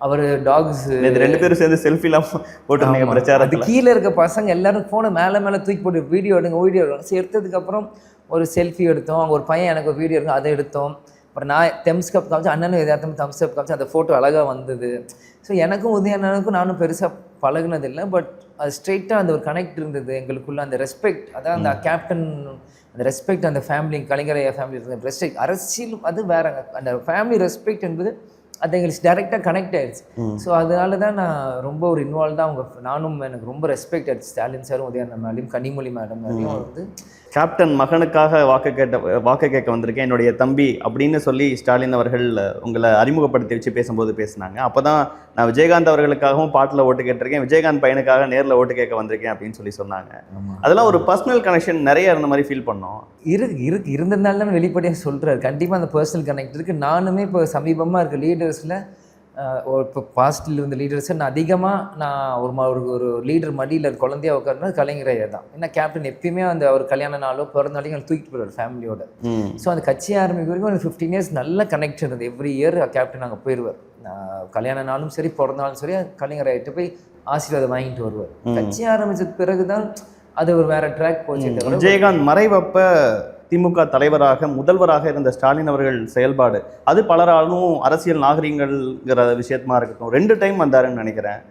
அவர் டாக்ஸ் 2 பேரும் சேர்ந்து செல்ஃபிலாம் போட்டு பிரச்சாரம். அது கீழே இருக்க பசங்க எல்லாரும் ஃபோனை மேலே தூக்கி போட்டு வீடியோ எடுங்க. ஸோ எடுத்ததுக்கப்புறம் ஒரு செல்ஃபி எடுத்தோம். அவங்க ஒரு பையன் எனக்கு ஒரு வீடியோ எடுக்கும், அதை எடுத்தோம். அப்புறம் நான் தெம்ஸ் கப் காமிச்சு, அண்ணனும் எதார்த்தம் தம்ஸ் அப் காமிச்சு, அந்த ஃபோட்டோ அழகாக வந்தது. ஸோ எனக்கும் உதயணனுக்கும் நானும் பெருசாக பழகுனதில்லை. பட் அது ஸ்ட்ரெயிட்டாக அந்த ஒரு கனெக்ட் இருந்தது எங்களுக்குள்ள. அந்த ரெஸ்பெக்ட், அதான் அந்த கேப்டன் அந்த ரெஸ்பெக்ட், அந்த ஃபேமிலி கலைஞரையா ஃபேமிலி இருந்த ரெஸ்பெக்ட். அரசியல் அது வேறங்க. அந்த ஃபேமிலி ரெஸ்பெக்ட் என்பது அது எங்களுக்கு டேரெக்டாக கனெக்ட் ஆகிடுச்சு. ஸோ அதனால தான் நான் ரொம்ப ஒரு இன்வால்வ் தான். நானும் எனக்கு ரொம்ப ரெஸ்பெக்ட் ஆகிடுச்சு ஸ்டாலின் சாரும் உதயணன் மேலேயும் கனிமொழி மேடம் மேலேயும். வந்து கேப்டன் மகனுக்காக வாக்கு கேட்க வந்திருக்கேன் என்னுடைய தம்பி அப்படின்னு சொல்லி ஸ்டாலின் அவர்கள் உங்களை அறிமுகப்படுத்தி வச்சு பேசும்போது பேசினாங்க. அப்போ தான் நான் விஜயகாந்த் அவர்களுக்காகவும் பாட்டில் ஓட்டு கேட்டிருக்கேன், விஜயகாந்த் பையனுக்காக நேரில் ஓட்டு கேட்க வந்திருக்கேன் அப்படின்னு சொல்லி சொன்னாங்க. அதெல்லாம் ஒரு பர்சனல் கனெக்ஷன் நிறைய இருந்த மாதிரி ஃபீல் பண்ணோம். இருந்ததுனால தான் வெளிப்படையாக சொல்கிறாரு. கண்டிப்பாக அந்த பர்சனல் கனெக்ட் இருக்குது. நானுமே இப்போ சமீபமாக இருக்க லீடர்ஸில் இப்போ பாஸ்டில் இருந்த லீடர்ஸை நான் அதிகமாக ஒரு லீடர் மடியில் குழந்தையா உட்காருனா கலைஞரையா தான். ஏன்னா கேப்டன் எப்பயுமே அந்த ஒரு கல்யாண நாளோ பிறந்தாலையும் தூக்கிட்டு போயிடுவார் ஃபேமிலியோட. ஸோ அந்த கட்சி ஆரம்பிக்க வரைக்கும் ஒரு 15 இயர்ஸ் நல்ல கனெக்ஷன் இருந்தது. எவ்ரி இயர் கேப்டன் அங்கே போயிடுவார். கல்யாண நாளும் சரி பிறந்தாலும் சரி கலைஞராயிட்டு போய் ஆசீர்வாதம் வாங்கிட்டு வருவார். கட்சி ஆரம்பிச்சது பிறகு தான் அது ஒரு வேற ட்ராக் போச்சு. விஜயகாந்த் மறைவப்ப திமுக தலைவராக முதல்வராக இருந்த ஸ்டாலின் அவர்கள் செயல்பாடு அது பலராலும் அரசியல் நாகரிகங்கள்ங்கிற விஷயமா இருக்கட்டும் 2 டைம் வந்தாருன்னு நினைக்கிறேன்.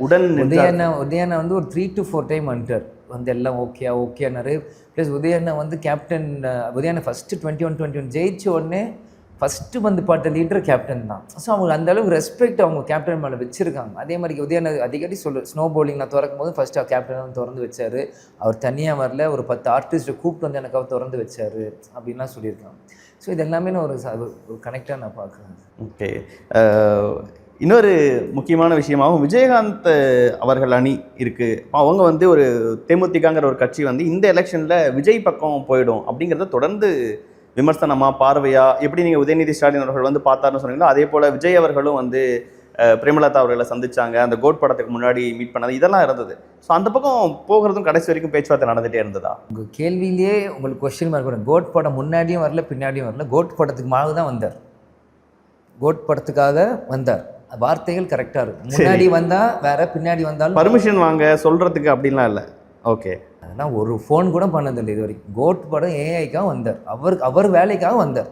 உதயண்ணா வந்து ஒரு 3 to 4 டைம் வந்துட்டார். வந்து எல்லாம் ஓகேனாரு. ப்ளஸ் உதயண்ணா வந்து கேப்டன் உதயண்ணா ஃபஸ்ட்டு 21 ஜெயிச்ச உடனே ஃபஸ்ட்டு வந்து பாட்ட லீடர் கேப்டன் தான். ஸோ அவங்க அந்த அளவுக்கு ரெஸ்பெக்ட் அவங்க கேப்டன் மேலே வச்சுருக்காங்க. அதே மாதிரி உதயண்ணா அடிக்கடி ஸ்னோ பவுலிங் நான் திறக்கும் போது ஃபஸ்ட்டு கேப்டன் வந்து திறந்து வச்சார். அவர் தனியாக வரல, ஒரு 10 ஆர்டிஸ்ட்டை கூப்பிட்டு வந்து எனக்கு அவர் திறந்து வச்சார் அப்படின்லாம் சொல்லியிருக்காங்க. ஸோ இது எல்லாமே நான் ஒரு கனெக்டாக நான் பார்க்குறேன். ஓகே, இன்னொரு முக்கியமான விஷயமாகவும் விஜயகாந்த் அவர்கள் அணி இருக்குது. அவங்க வந்து ஒரு தேமுதிகங்கிற ஒரு கட்சி வந்து இந்த எலெக்ஷனில் விஜய் பக்கம் போயிடும் அப்படிங்கிறத தொடர்ந்து விமர்சனமாக பார்வையாக எப்படி நீங்கள் உதயநிதி ஸ்டாலின் அவர்கள் வந்து பார்த்தாருன்னு சொன்னீங்களோ அதே போல் விஜய் அவர்களும் வந்து பிரேமலதா அவர்களை சந்திச்சாங்க. அந்த கோட் படத்துக்கு முன்னாடி மீட் பண்ணது இதெல்லாம் இருந்தது. ஸோ அந்த பக்கம் போகிறதும் கடைசி வரைக்கும் பேச்சுவார்த்தை நடந்துகிட்டே இருந்ததா? உங்கள் கேள்வியிலேயே உங்களுக்கு கொஸ்டின் மார்க் வரும். கோட் படம் முன்னாடியும் வரல பின்னாடியும் வரல. கோட் படத்துக்கு மாதிரி தான் வந்தார். கோட் படத்துக்காக வந்தார். வார்த்தைகள் கரெக்டாக இருக்கும். முன்னாடி வந்தால் வேற, பின்னாடி வந்தாலும் பர்மிஷன் வாங்க சொல்கிறதுக்கு அப்படின்லாம் இல்லை. ஓகே, அதெல்லாம் ஒரு ஃபோன் கூட பண்ணதில்லை இது வரைக்கும். கோட் படம் ஏஐக்காக வந்தார். அவர் வேலைக்காக வந்தார்.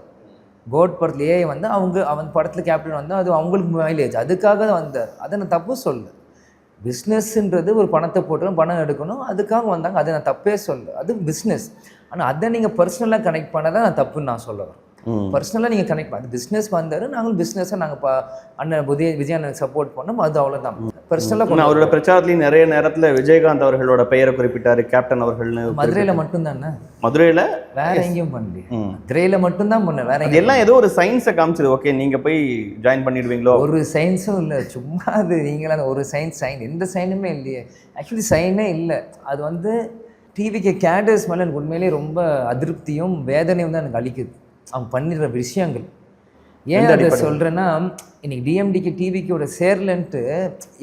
கோட் படத்தில் ஏஐ வந்து அவன் படத்தில் கேப்டன் வந்தால் அது அவங்களுக்கு மைலேஜ், அதுக்காக தான் வந்தார். அதை நான் தப்பு சொல்ல. பிஸ்னஸ்ன்றது ஒரு பணத்தை போட்டு பணம் எடுக்கணும், அதுக்காக வந்தாங்க. அதை நான் தப்பே சொல்ல. அது பிஸ்னஸ். ஆனால் அதை நீங்கள் பர்சனலாக கனெக்ட் பண்ணதான் நான் தப்புன்னு நான் சொல்ல வரேன். பர்சனலாக நீங்கள் கனெக்ட் பண்ணி பிஸ்னஸ் வந்தார். நாங்களும் பிஸ்னஸை நாங்கள் அண்ணன் விஜய் அண்ணனுக்கு சப்போர்ட் பண்ணோம். அது அவ்வளோதான். பர்சனலாக அவரோட பிரச்சாரத்துலேயும் நிறைய நேரத்தில் விஜயகாந்த் அவர்களோட பெயரை குறிப்பிட்டார் கேப்டன் அவர்கள்னு. மதுரையில் மட்டும்தானே, மதுரையில் வேற எங்கேயும் பண்ணல. மதுரையில் மட்டும்தான் பண்ணேன். வேற எல்லாம் ஏதோ ஒரு சயின்ஸை காமிச்சது. ஓகே, நீங்கள் போய் ஜாயின் பண்ணிடுவீங்களோ? ஒரு சயின்ஸும் இல்லை, சும்மா அது நீங்களாம் ஒரு சைன் எந்த சைனுமே இல்லையே. ஆக்சுவலி சைனே இல்லை. அது வந்து டிவிக்கு கேடர்ஸ் மேலே எனக்கு உண்மையிலேயே ரொம்ப அதிருப்தியும் வேதனையும் தான் எனக்கு அளிக்குது அவங்க பண்ணிடுற விஷயங்கள். ஏன் அதை சொல்கிறேன்னா, இன்றைக்கி டிஎம்டிக்கு டிவிக்கோட சேரலன்ட்டு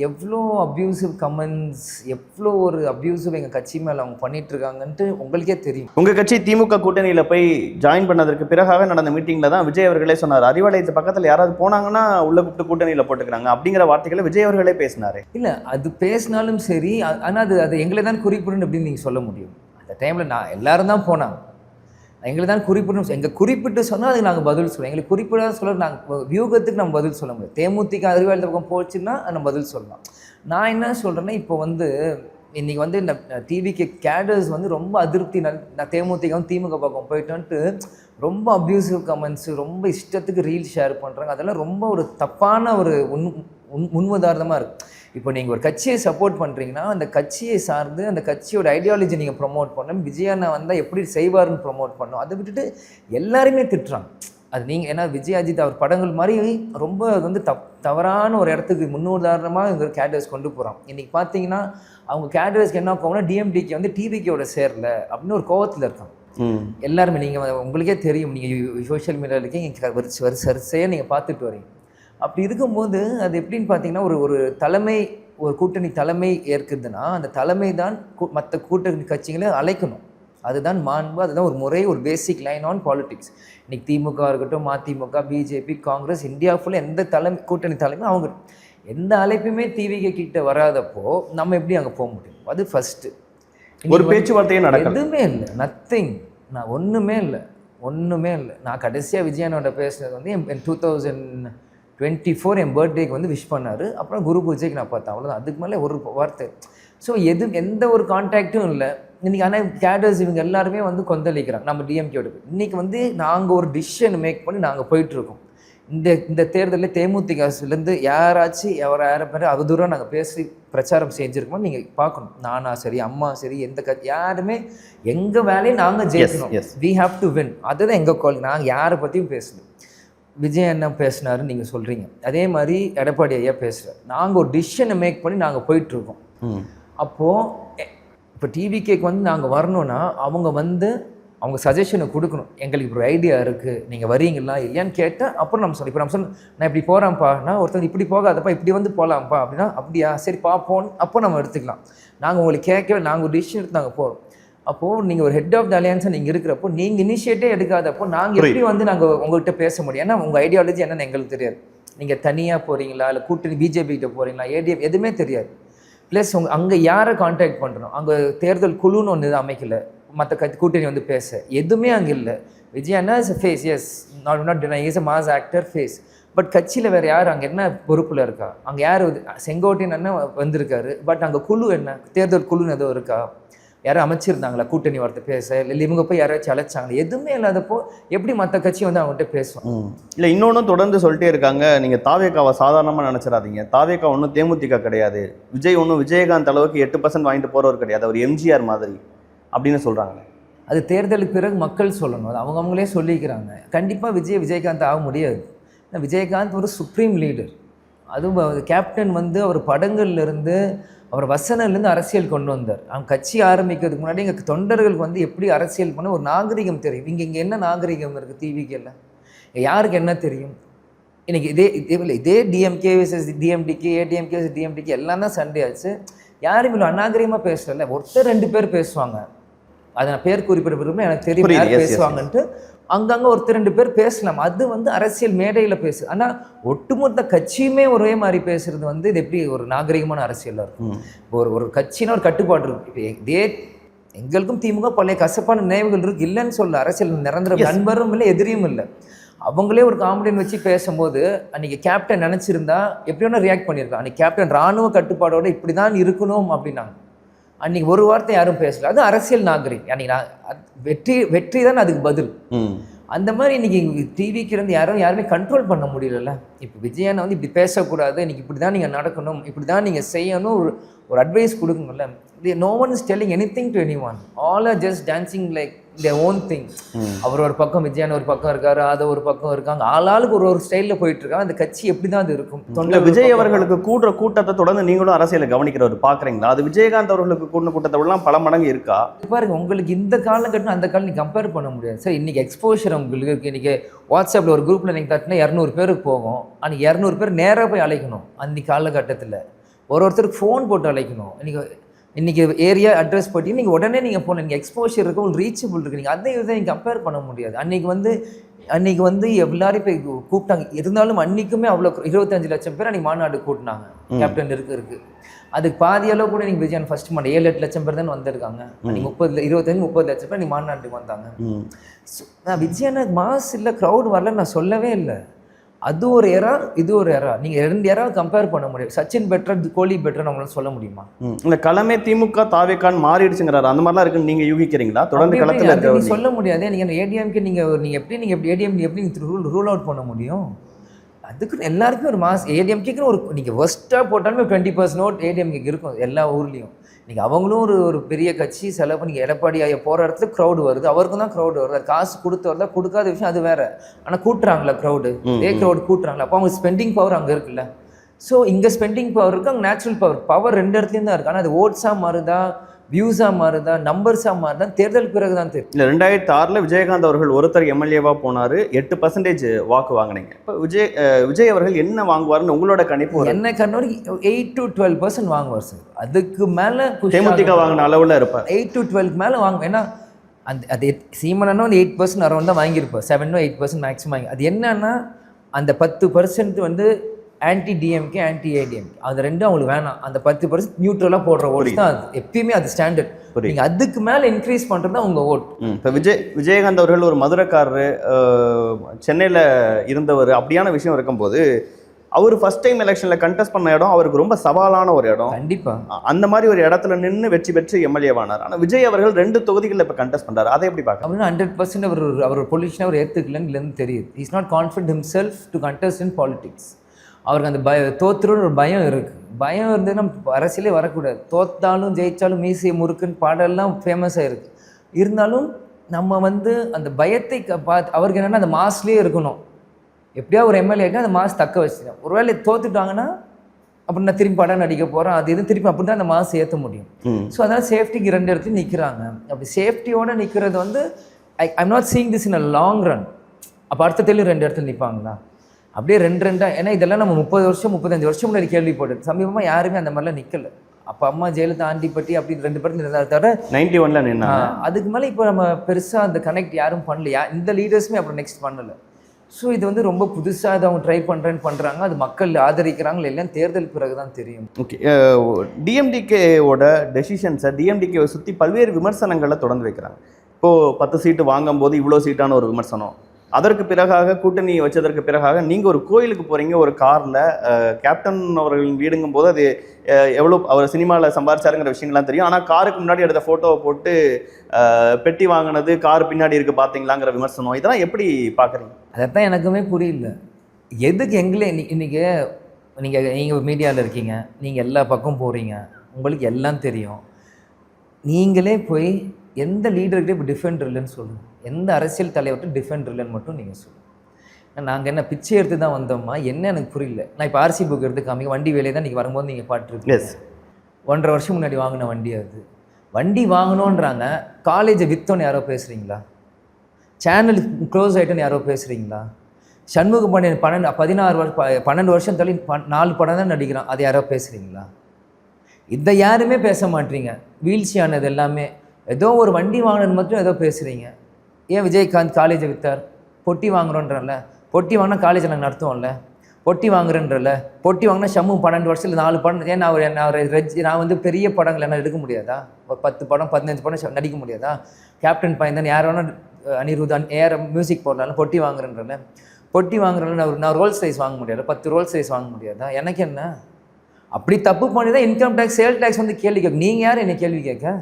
எவ்வளோ அப்யூசிவ் கமெண்ட்ஸ், எவ்வளோ ஒரு அப்யூசிவ் எங்கள் கட்சி மேலே அவங்க பண்ணிகிட்ருக்காங்கன்ட்டு உங்களுக்கே தெரியும். உங்கள் கட்சி திமுக கூட்டணியில் போய் ஜாயின் பண்ணதற்கு பிறகாக நடந்த மீட்டிங்கில் தான் விஜய் அவர்களே சொன்னார், அறிவாலயத்து பக்கத்தில் யாராவது போனாங்கன்னா உள்ளே கூப்பிட்டு கூட்டணியில் போட்டுக்கிறாங்க அப்படிங்கிற வார்த்தைகளை விஜய் அவர்களே பேசினார். இல்லை, அது பேசினாலும் சரி, ஆனால் அது எங்களை தான் குறிப்பிடணும் அப்படின்னு நீங்கள் சொல்ல முடியும். அந்த டைமில் நான் எல்லோரும் தான் போனாங்க, எங்களை தான் குறிப்பிடணும். எங்கள் குறிப்பிட்டு சொன்னால் அதுக்கு நாங்கள் பதில் சொல்லுவோம். எங்களுக்கு குறிப்பிடாத சொல்ல நாங்கள் வியூகத்துக்கு நம்ம பதில் சொல்ல முடியாது. தேமுதிக அறிவாலயத்து பக்கம் போச்சுன்னா நம்ம பதில் சொல்லலாம். நான் என்ன சொல்கிறேன்னா, இப்போ வந்து இன்றைக்கி வந்து இந்த டிவிக்கு கேடர்ஸ் வந்து ரொம்ப அதிருப்தி. நான் தேமுதிகவும் திமுக பக்கம் போயிட்டோன்ட்டு ரொம்ப அப்யூசிவ் கமெண்ட்ஸு, ரொம்ப இஷ்டத்துக்கு ரீல் ஷேர் பண்ணுறாங்க. அதெல்லாம் ரொம்ப ஒரு தப்பான ஒரு முன்னுதாரணமாக இருக்குது. இப்போ நீங்கள் ஒரு கட்சியை சப்போர்ட் பண்ணுறீங்கன்னா அந்த கட்சியை சார்ந்து அந்த கட்சியோட ஐடியாலஜி நீங்கள் ப்ரொமோட் பண்ணணும். விஜய் அண்ணா வந்தால் எப்படி செய்வார்னு ப்ரொமோட் பண்ணணும். அதை விட்டுட்டு எல்லாருமே திட்டுறாங்க. அது நீங்கள் ஏன்னா விஜய் அஜித் அவர் படங்கள் மாதிரி ரொம்ப அது வந்து தவறான ஒரு இடத்துக்கு முன்னுதாரணமாக இங்கே கேடர்ஸ் கொண்டு போகிறான். இன்றைக்கி பார்த்தீங்கன்னா அவங்க கேடர்ஸ்க்கு என்ன கோவம்னா டிஎம்டிக்கு வந்து டிவிக்கோட சேரல அப்படின்னு ஒரு கோவத்தில் இருக்காங்க எல்லாருமே. நீங்கள் உங்களுக்கே தெரியும், நீங்கள் சோஷியல் மீடியாவில் இருக்கீங்க, வரிசையாக நீங்கள் பார்த்துட்டு வரீங்க. அப்படி இருக்கும்போது அது எப்படின்னு பார்த்தீங்கன்னா ஒரு தலைமை, ஒரு கூட்டணி தலைமை ஏற்குதுன்னா அந்த தலைமை தான் மற்ற கூட்டணி கட்சிகளை அழைக்கணும். அதுதான் மாண்பு, அதுதான் ஒரு முறை, ஒரு பேசிக் லைன் ஆன் பாலிடிக்ஸ். இன்றைக்கி திமுக இருக்கட்டும், மதிமுக, பிஜேபி, காங்கிரஸ், இந்தியா ஃபுல்லாக எந்த கூட்டணி தலைமை அவங்க எந்த அழைப்புமே டிவிக்கு கிட்ட வராதப்போ நம்ம எப்படி அங்கே போக முடியும்? அது ஃபஸ்ட்டு. ஒரு பேச்சுவார்த்தையே நடக்கும், எதுவுமே இல்லை, நத்திங். நான் ஒன்றுமே இல்லை. நான் கடைசியாக விஜயனோட பேசுனது வந்து என் 2024 என் பர்த்டேக்கு வந்து விஷ் பண்ணார். அப்புறம் குரு பூஜைக்கு நான் பார்த்தேன், அவ்வளோதான். அதுக்கு மேலே ஒரு வார்த்தை. ஸோ எந்த ஒரு கான்டாக்டும் இல்லை இன்றைக்கி. ஆனால் கேடர்ஸ் இவங்க எல்லாருமே வந்து கொந்தளிக்கிறாங்க நம்ம டிஎம்கேயோட. இன்றைக்கி வந்து நாங்கள் ஒரு டிசிஷன் மேக் பண்ணி நாங்கள் போயிட்டுருக்கோம். இந்த தேர்தலில் தேமுதிகலேருந்து யாராச்சும் யாரை பேர் அவதூறாக நாங்கள் பேசி பிரச்சாரம் செஞ்சுருக்கோம். நீங்கள் பார்க்கணும், நானா சரி, அம்மா சரி, எந்த யாருமே எங்கள் வேலையை நாங்கள் ஜெயிக்கணும். We have to win. அதுதான் எங்கள் கால். நாங்கள் யாரை பற்றியும் பேசல. விஜய் என்ன பேசினாருன்னு நீங்கள் சொல்கிறீங்க, அதே மாதிரி எடப்பாடி ஐயா பேசுகிறார். நாங்கள் ஒரு டிசிஷனை மேக் பண்ணி நாங்கள் போயிட்டுருக்கோம். அப்போது இப்போ டிவிகேக்கு வந்து நாங்கள் வரணுன்னா அவங்க சஜஷனை கொடுக்கணும். எங்களுக்கு இப்போ ஒரு ஐடியா இருக்குது, நீங்கள் வரீங்களா இல்லையான்னு கேட்டால் அப்புறம் நம்ம சொல்லி இப்போ நம்ம நான் இப்படி போகிறேன்ப்பா, நான் ஒருத்தர் இப்படி போகாதப்பா, இப்படி வந்து போகலாம்ப்பா அப்படின்னா, அப்படியா சரி பார்ப்போம், அப்போ நம்ம எடுத்துக்கலாம். நாங்கள் உங்களுக்கு கேட்கவே, நாங்கள் ஒரு டிசிஷன் எடுத்து நாங்கள் போகிறோம். அப்போது நீங்கள் ஒரு ஹெட் ஆஃப் த அலையன்ஸை நீங்கள் இருக்கிறப்போ நீங்கள் இனிஷியேட்டே எடுக்காதப்போ நாங்கள் எப்படி வந்து நாங்கள் உங்கள்கிட்ட பேச முடியும்? ஏன்னா உங்கள் ஐடியாலஜி என்னென்னு எங்களுக்கு தெரியாது. நீங்கள் தனியாக போகிறீங்களா இல்லை கூட்டணி பிஜேபி கிட்ட போகிறீங்களா, ஏடிஎம், எதுவுமே தெரியாது. ப்ளஸ் அங்கே யாரை கான்டாக்ட் பண்ணுறோம், அங்கே தேர்தல் குழுன்னு ஒன்று அமைக்கல, மற்ற கூட்டணி வந்து பேச எதுவுமே அங்கே இல்லை. Vijay anna is a face, yes, not டினை, is a mass actor face. But கட்சியில் வேறு யார் அங்கே என்ன பொறுப்பில் இருக்கா? அங்கே யார் செங்கோட்டையன் அண்ணன் வந்திருக்காரு, பட் அங்கே குழு என்ன, தேர்தல் குழுன்னு எதுவும் இருக்கா? யாரும் அமைச்சிருந்தாங்களா கூட்டணி வார்த்தை பேச, இல்லை இவங்க போய் யாராச்சும் அழைச்சாங்களா? எதுவுமே இல்லாதப்போ எப்படி மற்ற கட்சி வந்து அவங்ககிட்ட பேசுவோம்? இல்லை, இன்னொன்றும் தொடர்ந்து சொல்லிட்டே இருக்காங்க, நீங்கள் தாவேக்காவை சாதாரணமாக நினச்சிடாதீங்க. தாவேக்கா ஒன்றும் தேமுதிக கிடையாது, விஜய் ஒன்றும் விஜயகாந்த் அளவுக்கு 8% வாங்கிட்டு போகிறவர் கிடையாது, அவர் எம்ஜிஆர் மாதிரி அப்படின்னு சொல்கிறாங்க. அது தேர்தலுக்கு பிறகு மக்கள் சொல்லணும், அது அவங்களே சொல்லிக்கிறாங்க. கண்டிப்பாக விஜயகாந்த் ஆக முடியாது. விஜயகாந்த் ஒரு சுப்ரீம் லீடர். அதுவும் கேப்டன் வந்து அவர் படங்கள்லேருந்து அவர் வசனலேருந்து அரசியல் கொண்டு வந்தார். அவங்க கட்சி ஆரம்பிக்கிறதுக்கு முன்னாடி எங்கள் தொண்டர்களுக்கு வந்து எப்படி அரசியல் பண்ண ஒரு நாகரிகம் தெரியும். இங்கே என்ன நாகரிகம் இருக்குது டிவிக்கெல்ல? யாருக்கு என்ன தெரியும்? இன்றைக்கி இதே டிஎம்கே விசஸ் டிஎம்டிக்கு, ஏடிஎம்கே விசஸ் டிஎம்டிக்கு எல்லாம் தான் சண்டே ஆச்சு. யாரும் இவ்வளோ அநாகரிகமாக பேசல. ஒருத்தர் 2 பேர் பேசுவாங்க, அதை நான் பேர் குறிப்பிட விரும்புகிறேன், எனக்கு தெரியும் யார் பேசுவாங்கன்ட்டு. அங்கங்கே ஒருத்தர் 2 பேர் பேசலாம், அது வந்து அரசியல் மேடையில் பேசு. ஆனால் ஒட்டுமொத்த கட்சியுமே ஒரே மாதிரி பேசுறது வந்து இது எப்படி ஒரு நாகரிகமான அரசியலாக இருக்கும்? இப்போ ஒரு கட்சினா ஒரு கட்டுப்பாடு இருக்குது. இப்போ இதே எங்களுக்கும் திமுக பழைய கசப்பான நினைவுகள் இருக்குது, இல்லைன்னு சொல்ல. அரசியல் நிரந்தர நண்பரும் இல்லை, எதிரியும் இல்லை. அவங்களே ஒரு காமெடியன் வச்சு பேசும்போது அன்றைக்கி கேப்டன் நினச்சிருந்தா எப்படி வேணால் ரியாக்ட் பண்ணியிருக்கான். அன்றைக்கி கேப்டன் இராணுவ கட்டுப்பாடோடு இப்படி தான் இருக்கணும் அப்படின்னாங்க. அன்றைக்கி ஒரு வார்த்தை யாரும் பேசல. அது அரசியல் நாகரிகம். அன்றைக்கி நான் வெற்றி தான் அதுக்கு பதில். அந்த மாதிரி இன்றைக்கி டிவிக்கு இருந்து யாருமே கண்ட்ரோல் பண்ண முடியல. இப்போ விஜயனை வந்து இப்படி பேசக்கூடாது, இன்றைக்கி இப்படி தான் நீங்கள் நடக்கணும், இப்படி தான் நீங்கள் செய்யணும், ஒரு அட்வைஸ் கொடுக்கணும்ல. No one is telling anything to anyone. All are just dancing like their own thing. அவர் ஒரு பக்கம், விஜயன் ஒரு பக்கம் இருக்காரு, அதை ஒரு பக்கம் இருக்காங்க, ஆளாளுக்கு ஒரு ஸ்டைலில் போயிட்டு இருக்காங்க. அந்த கட்சி எப்படி தான் அது இருக்கும்? விஜய் அவர்களுக்கு கூடுற கூட்டத்தை தொடர்ந்து நீங்களும் அரசியலை கவனிக்கிறவர் பார்க்குறீங்களா? அது விஜயகாந்த் அவர்களுக்கு கூடின கூட்டத்தை விடலாம் பல மடங்கு இருக்கா? பாருங்க, உங்களுக்கு இந்த காலகட்டம் அந்த காலம் கம்பேர் பண்ண முடியாது சார். இன்றைக்கி எக்ஸ்போஷர் உங்களுக்கு இருக்குது. இன்றைக்கி வாட்ஸ்அப்பில் ஒரு குரூப்பில் நீங்கள் தட்டினா 200 பேருக்கு போகும். அன்றைக்கி 200 பேர் நேராக போய் அழைக்கணும். அன்றைக்கி காலகட்டத்தில் ஒருத்தருக்கு ஃபோன் போட்டு அழைக்கணும். இன்றைக்கி ஏரியா அட்ரஸ் போட்டி நீங்கள் உடனே நீங்கள் போகணும். நீங்கள் எக்ஸ்போஷர் இருக்குது, உங்களுக்கு ரீச்சபிள் இருக்குது. நீங்கள் அதை இதை நீங்கள் கம்பேர் பண்ண முடியாது. அன்றைக்கி வந்து எல்லாரையும் போய் கூப்பிட்டாங்க. இருந்தாலும் அன்றைக்குமே அவ்வளோ 25 லட்சம் பேர் அன்றைக்கி மாநாடு கூட்டினாங்க. கேப்டன் இருக்குது. அதுக்கு பாதி அளவு கூட நீங்கள் விஜயன் ஃபர்ஸ்ட் மாநாடு 7-8 லட்சம் பேர் தான் வந்திருக்காங்க. அன்றைக்கி 25-30 லட்சம் பேர் அன்றைக்கி மாநாட்டுக்கு வந்தாங்க. நான் விஜயனுக்கு மாஸ் இல்லை, க்ரௌட் வரல நான் சொல்லவே இல்லை. அது ஒரு எரா, இது ஒரு எரா. நீங்கள் 2 எரா கம்பேர் பண்ண முடியும். சச்சின் பெட்டர், கோலி பெட்டர் நம்மளால சொல்ல முடியுமா? இந்த களமே திமுக தாவேக்கான் மாறிடுச்சுங்கிறாரு, அந்த மாதிரிலாம் இருக்குன்னு நீங்க யூகிக்கிறீங்களா? தொடர்ந்து களத்தில் நீ இருக்க சொல்ல முடியாது. நீங்கள் ஏடிஎம்கே நீங்கள் எப்படி ஏடிஎம் எப்படி ரூல் அவுட் பண்ண முடியும்? அதுக்கு எல்லாருக்குமே ஒரு ஏடிஎம்கேக்கு ஒரு நீங்கள் ஒஸ்ட்டாக போட்டாலுமே 20% ஓட் ஏடிஎம்கேக்கு இருக்கும் எல்லா ஊர்லேயும். நீங்கள் அவங்களும் ஒரு பெரிய கட்சி செலவு பண்ணி எடப்பாடி ஐயா போகிற இடத்துல க்ரௌடு வருது, அவருக்கும் தான் க்ரௌடு வருது. அது காசு கொடுத்து வருதா கொடுக்காத விஷயம் அது வேறு. ஆனால் கூட்டுறாங்களா க்ரௌடு, க்ரௌடு கூட்டுறாங்களா? அப்போ அவங்க ஸ்பெண்டிங் பவர் அங்கே இருக்குல்ல. ஸோ இங்கே ஸ்பெண்டிங் பவர் இருக்குது, அங்கே நேச்சுரல் பவர் 2 இடத்துலையும் தான் இருக்குது. ஆனால் அது ஓட்ஸாக மாறுதா, வியூஸாக மாறுதா, நம்பர்ஸாக மாறுதா தேர்தல் பிறகு தான் தெரியும். இல்லை 2006 விஜயகாந்த் அவர்கள் ஒருத்தர் எம்எல்ஏவாக போனார், 8% வாக்கு வாங்கினீங்க. இப்போ விஜய் அவர்கள் என்ன வாங்குவார்னு உங்களோட கணிப்பு? என்ன கண்ணோடி 8 to 12% வாங்குவார் சார். அதுக்கு மேலே தேமுதிக வாங்கின அளவில் இருப்பார். 8 to 12 மேலே வாங்குவேன். ஏன்னா அது சீமானா வந்து 8% அரௌண்ட் தான் வாங்கியிருப்பார். 7 to 8% மேக்ஸிமம் வாங்கி. அது என்னன்னா அந்த 10% வந்து ஆன்டி டிஎம்கே, ஆன்டி ஏடிஎம்கே, அது ரெண்டும் அவங்களுக்கு வேணாம். அந்த 10% நியூட்ரலாக போடுற ஓட்ஸ் தான் அது. எப்பயுமே அது ஸ்டாண்டர்ட். நீங்கள் அதுக்கு மேலே இன்க்ரீஸ் பண்ணுறது தான் உங்கள் ஓட். இப்போ விஜயகாந்த் அவர்கள் ஒரு மதுரைக்காரரு, சென்னையில் இருந்தவர், அப்படியான விஷயம் இருக்கும்போது அவர் ஃபர்ஸ்ட் டைம் எலெக்ஷனில் கண்டெஸ்ட் பண்ண இடம் அவருக்கு ரொம்ப சவாலான ஒரு இடம். கண்டிப்பாக அந்த மாதிரி ஒரு இடத்துல நின்று வெற்றி பெற்று எம்எல்ஏவானார். ஆனால் விஜய் அவர்கள் 2 தொகுதிகளில் இப்போ கண்டெஸ்ட் பண்ணுறாரு. அதை எப்படி பார்க்க? அப்படின்னா 100% அவர் பொலிஷனை அவர் ஏற்றுக்கலன்னு தெரியுது. Is not confident himself to contest in politics. அவருக்கு அந்த தோத்துருன்னு ஒரு பயம் இருக்குது. பயம் இருந்ததுன்னா அரசியலே வரக்கூடாது. தோத்தாலும் ஜெயித்தாலும் மீசை முறுக்குன்னு பாடலாம் ஃபேமஸாக இருக்குது. இருந்தாலும் நம்ம வந்து அந்த பயத்தை அவருக்கு என்னென்னா அந்த மாஸ்லேயே இருக்கணும். எப்படியா ஒரு எம்எல்ஏக்கு அந்த மாஸ் தக்க வச்சுக்கணும். ஒருவேளை தோத்துட்டாங்கன்னா அப்படி நான் திரும்பி படம் நடிக்க போகிறேன், அது இது திருப்பி அப்படி தான் அந்த மாஸ் ஏற்ற முடியும். ஸோ அதனால் சேஃப்டிக்கு 2 இடத்துலையும் நிற்கிறாங்க. அப்படி சேஃப்டியோடு நிற்கிறது வந்து I'm not seeing this in a long run. அப்போ அடுத்ததுலேயும் 2 இடத்துல நிற்பாங்களா? அப்படியே 2 ஏன்னா இதெல்லாம் நம்ம 30 வருஷம் 35 வருஷம் முன்னாடி கேள்விப்பட்டது. சமீபமாக யாருமே அந்த மாதிரிலாம் நிற்கல. அப்போ அம்மா ஜெயலலிதா, ஆண்டிப்பட்டி அப்படி 2 பேரும் இருந்தால் தவிர 91ல் நின்னா. அதுக்கு மேலே இப்போ நம்ம பெருசாக அந்த கனெக்ட் யாரும் பண்ணல. இந்த லீடர்ஸுமே அப்புறம் நெக்ஸ்ட் பண்ணலை. ஸோ இது வந்து ரொம்ப புதுசாக அதை அவங்க ட்ரை பண்ணுறாங்க. அது மக்கள் ஆதரிக்கிறாங்களா இல்லைன்னு தேர்தல் பிறகு தான் தெரியும். ஓகே, டிஎம்டிகேவோட டெசிஷன்ஸை டிஎம்டிகேவை சுற்றி பல்வேறு விமர்சனங்களை தொடர்ந்து வைக்கிறாங்க. இப்போது 10 சீட்டு வாங்கும்போது இவ்வளோ சீட்டான ஒரு விமர்சனம். அதற்கு பிறகாக கூட்டணி வச்சதற்கு பிறகாக நீங்கள் ஒரு கோயிலுக்கு போகிறீங்க ஒரு காரில், கேப்டன் அவர்களின் வீடுங்கும் போது அது எவ்வளோ அவர் சினிமாவில் சம்பாரிச்சாருங்கிற விஷயங்கள்லாம் தெரியும். ஆனால் காருக்கு முன்னாடி எடுத்த ஃபோட்டோவை போட்டு பெட்டி வாங்கினது கார் பின்னாடி இருக்குது பார்த்தீங்களாங்கிற விமர்சனம், இதெல்லாம் எப்படி பார்க்குறீங்க? அதைத்தான் எனக்குமே புரியல. எதுக்கு எங்களே நீங்கள் மீடியாவில் இருக்கீங்க, நீங்கள் எல்லா பக்கம் போகிறீங்க, உங்களுக்கு எல்லாம் தெரியும். நீங்களே போய் எந்த லீடர்கிட்ட இப்போ டிஃபெண்ட் இல்லைன்னு சொல்லுங்கள். எந்த அரசியல் தலைவர்கிட்ட டிஃபெண்ட் இல்லைன்னு மட்டும் நீங்கள் சொல்லுங்கள். நாங்கள் என்ன பிச்சை எடுத்து தான் வந்தோமா என்ன எனக்கு புரியல. நான் இப்போ ஆர்சி புக் எடுத்து காமிக்க, வண்டி வேலையை தான் நீங்கள் வரும்போது நீங்கள் பாட்டுருக்கு. 1.5 வருஷம் முன்னாடி வாங்கின வண்டி அது. வண்டி வாங்கணுன்றாங்க, காலேஜை விற்றோன்னு யாரோ பேசுகிறீங்களா? சேனல் க்ளோஸ் ஆகிட்டோன்னு யாரோ பேசுகிறீங்களா? சண்முக பாண்டியன் 12 வருஷம் தள்ளி 4 படம் தான் நடிக்கிறான், அது யாரோ பேசுகிறீங்களா? இதை யாருமே பேச மாட்டீங்க. வீழ்ச்சி ஆனது எல்லாமே ஏதோ ஒரு வண்டி வாங்கினது மட்டும் ஏதோ பேசுகிறீங்க. ஏன் விஜயகாந்த் காலேஜை விற்றார்? பொட்டி வாங்குறோன்றல, பொட்டி வாங்கினா காலேஜை நாங்கள் நடத்துவோம்ல. பொட்டி வாங்குறேன்றல, பொட்டி வாங்கினா ஷம்மு 12 வருஷத்தில் 4 படம். ஏன் நான் வந்து பெரிய படங்கள் என்ன எடுக்க முடியாதா? 10 படம் 15 படம் நடிக்க முடியாதா? கேப்டன் பையன் யார் வேணால் அனிருத் ஏற மியூசிக் போடலாம். பொட்டி வாங்குறேன்றல, பொட்டி வாங்குறேன்னு நான் ரோல்ஸ் ரைஸ் வாங்க முடியாது, 10 ரோல்ஸ் ரைஸ் வாங்க முடியாதா? எனக்கு என்ன? அப்படி தப்பு பண்ணி தான் இன்கம் டேக்ஸ், சேல் டேக்ஸ் வந்து கேள்வி கேட்க. நீங்கள் யார் என்னை கேள்வி கேட்க?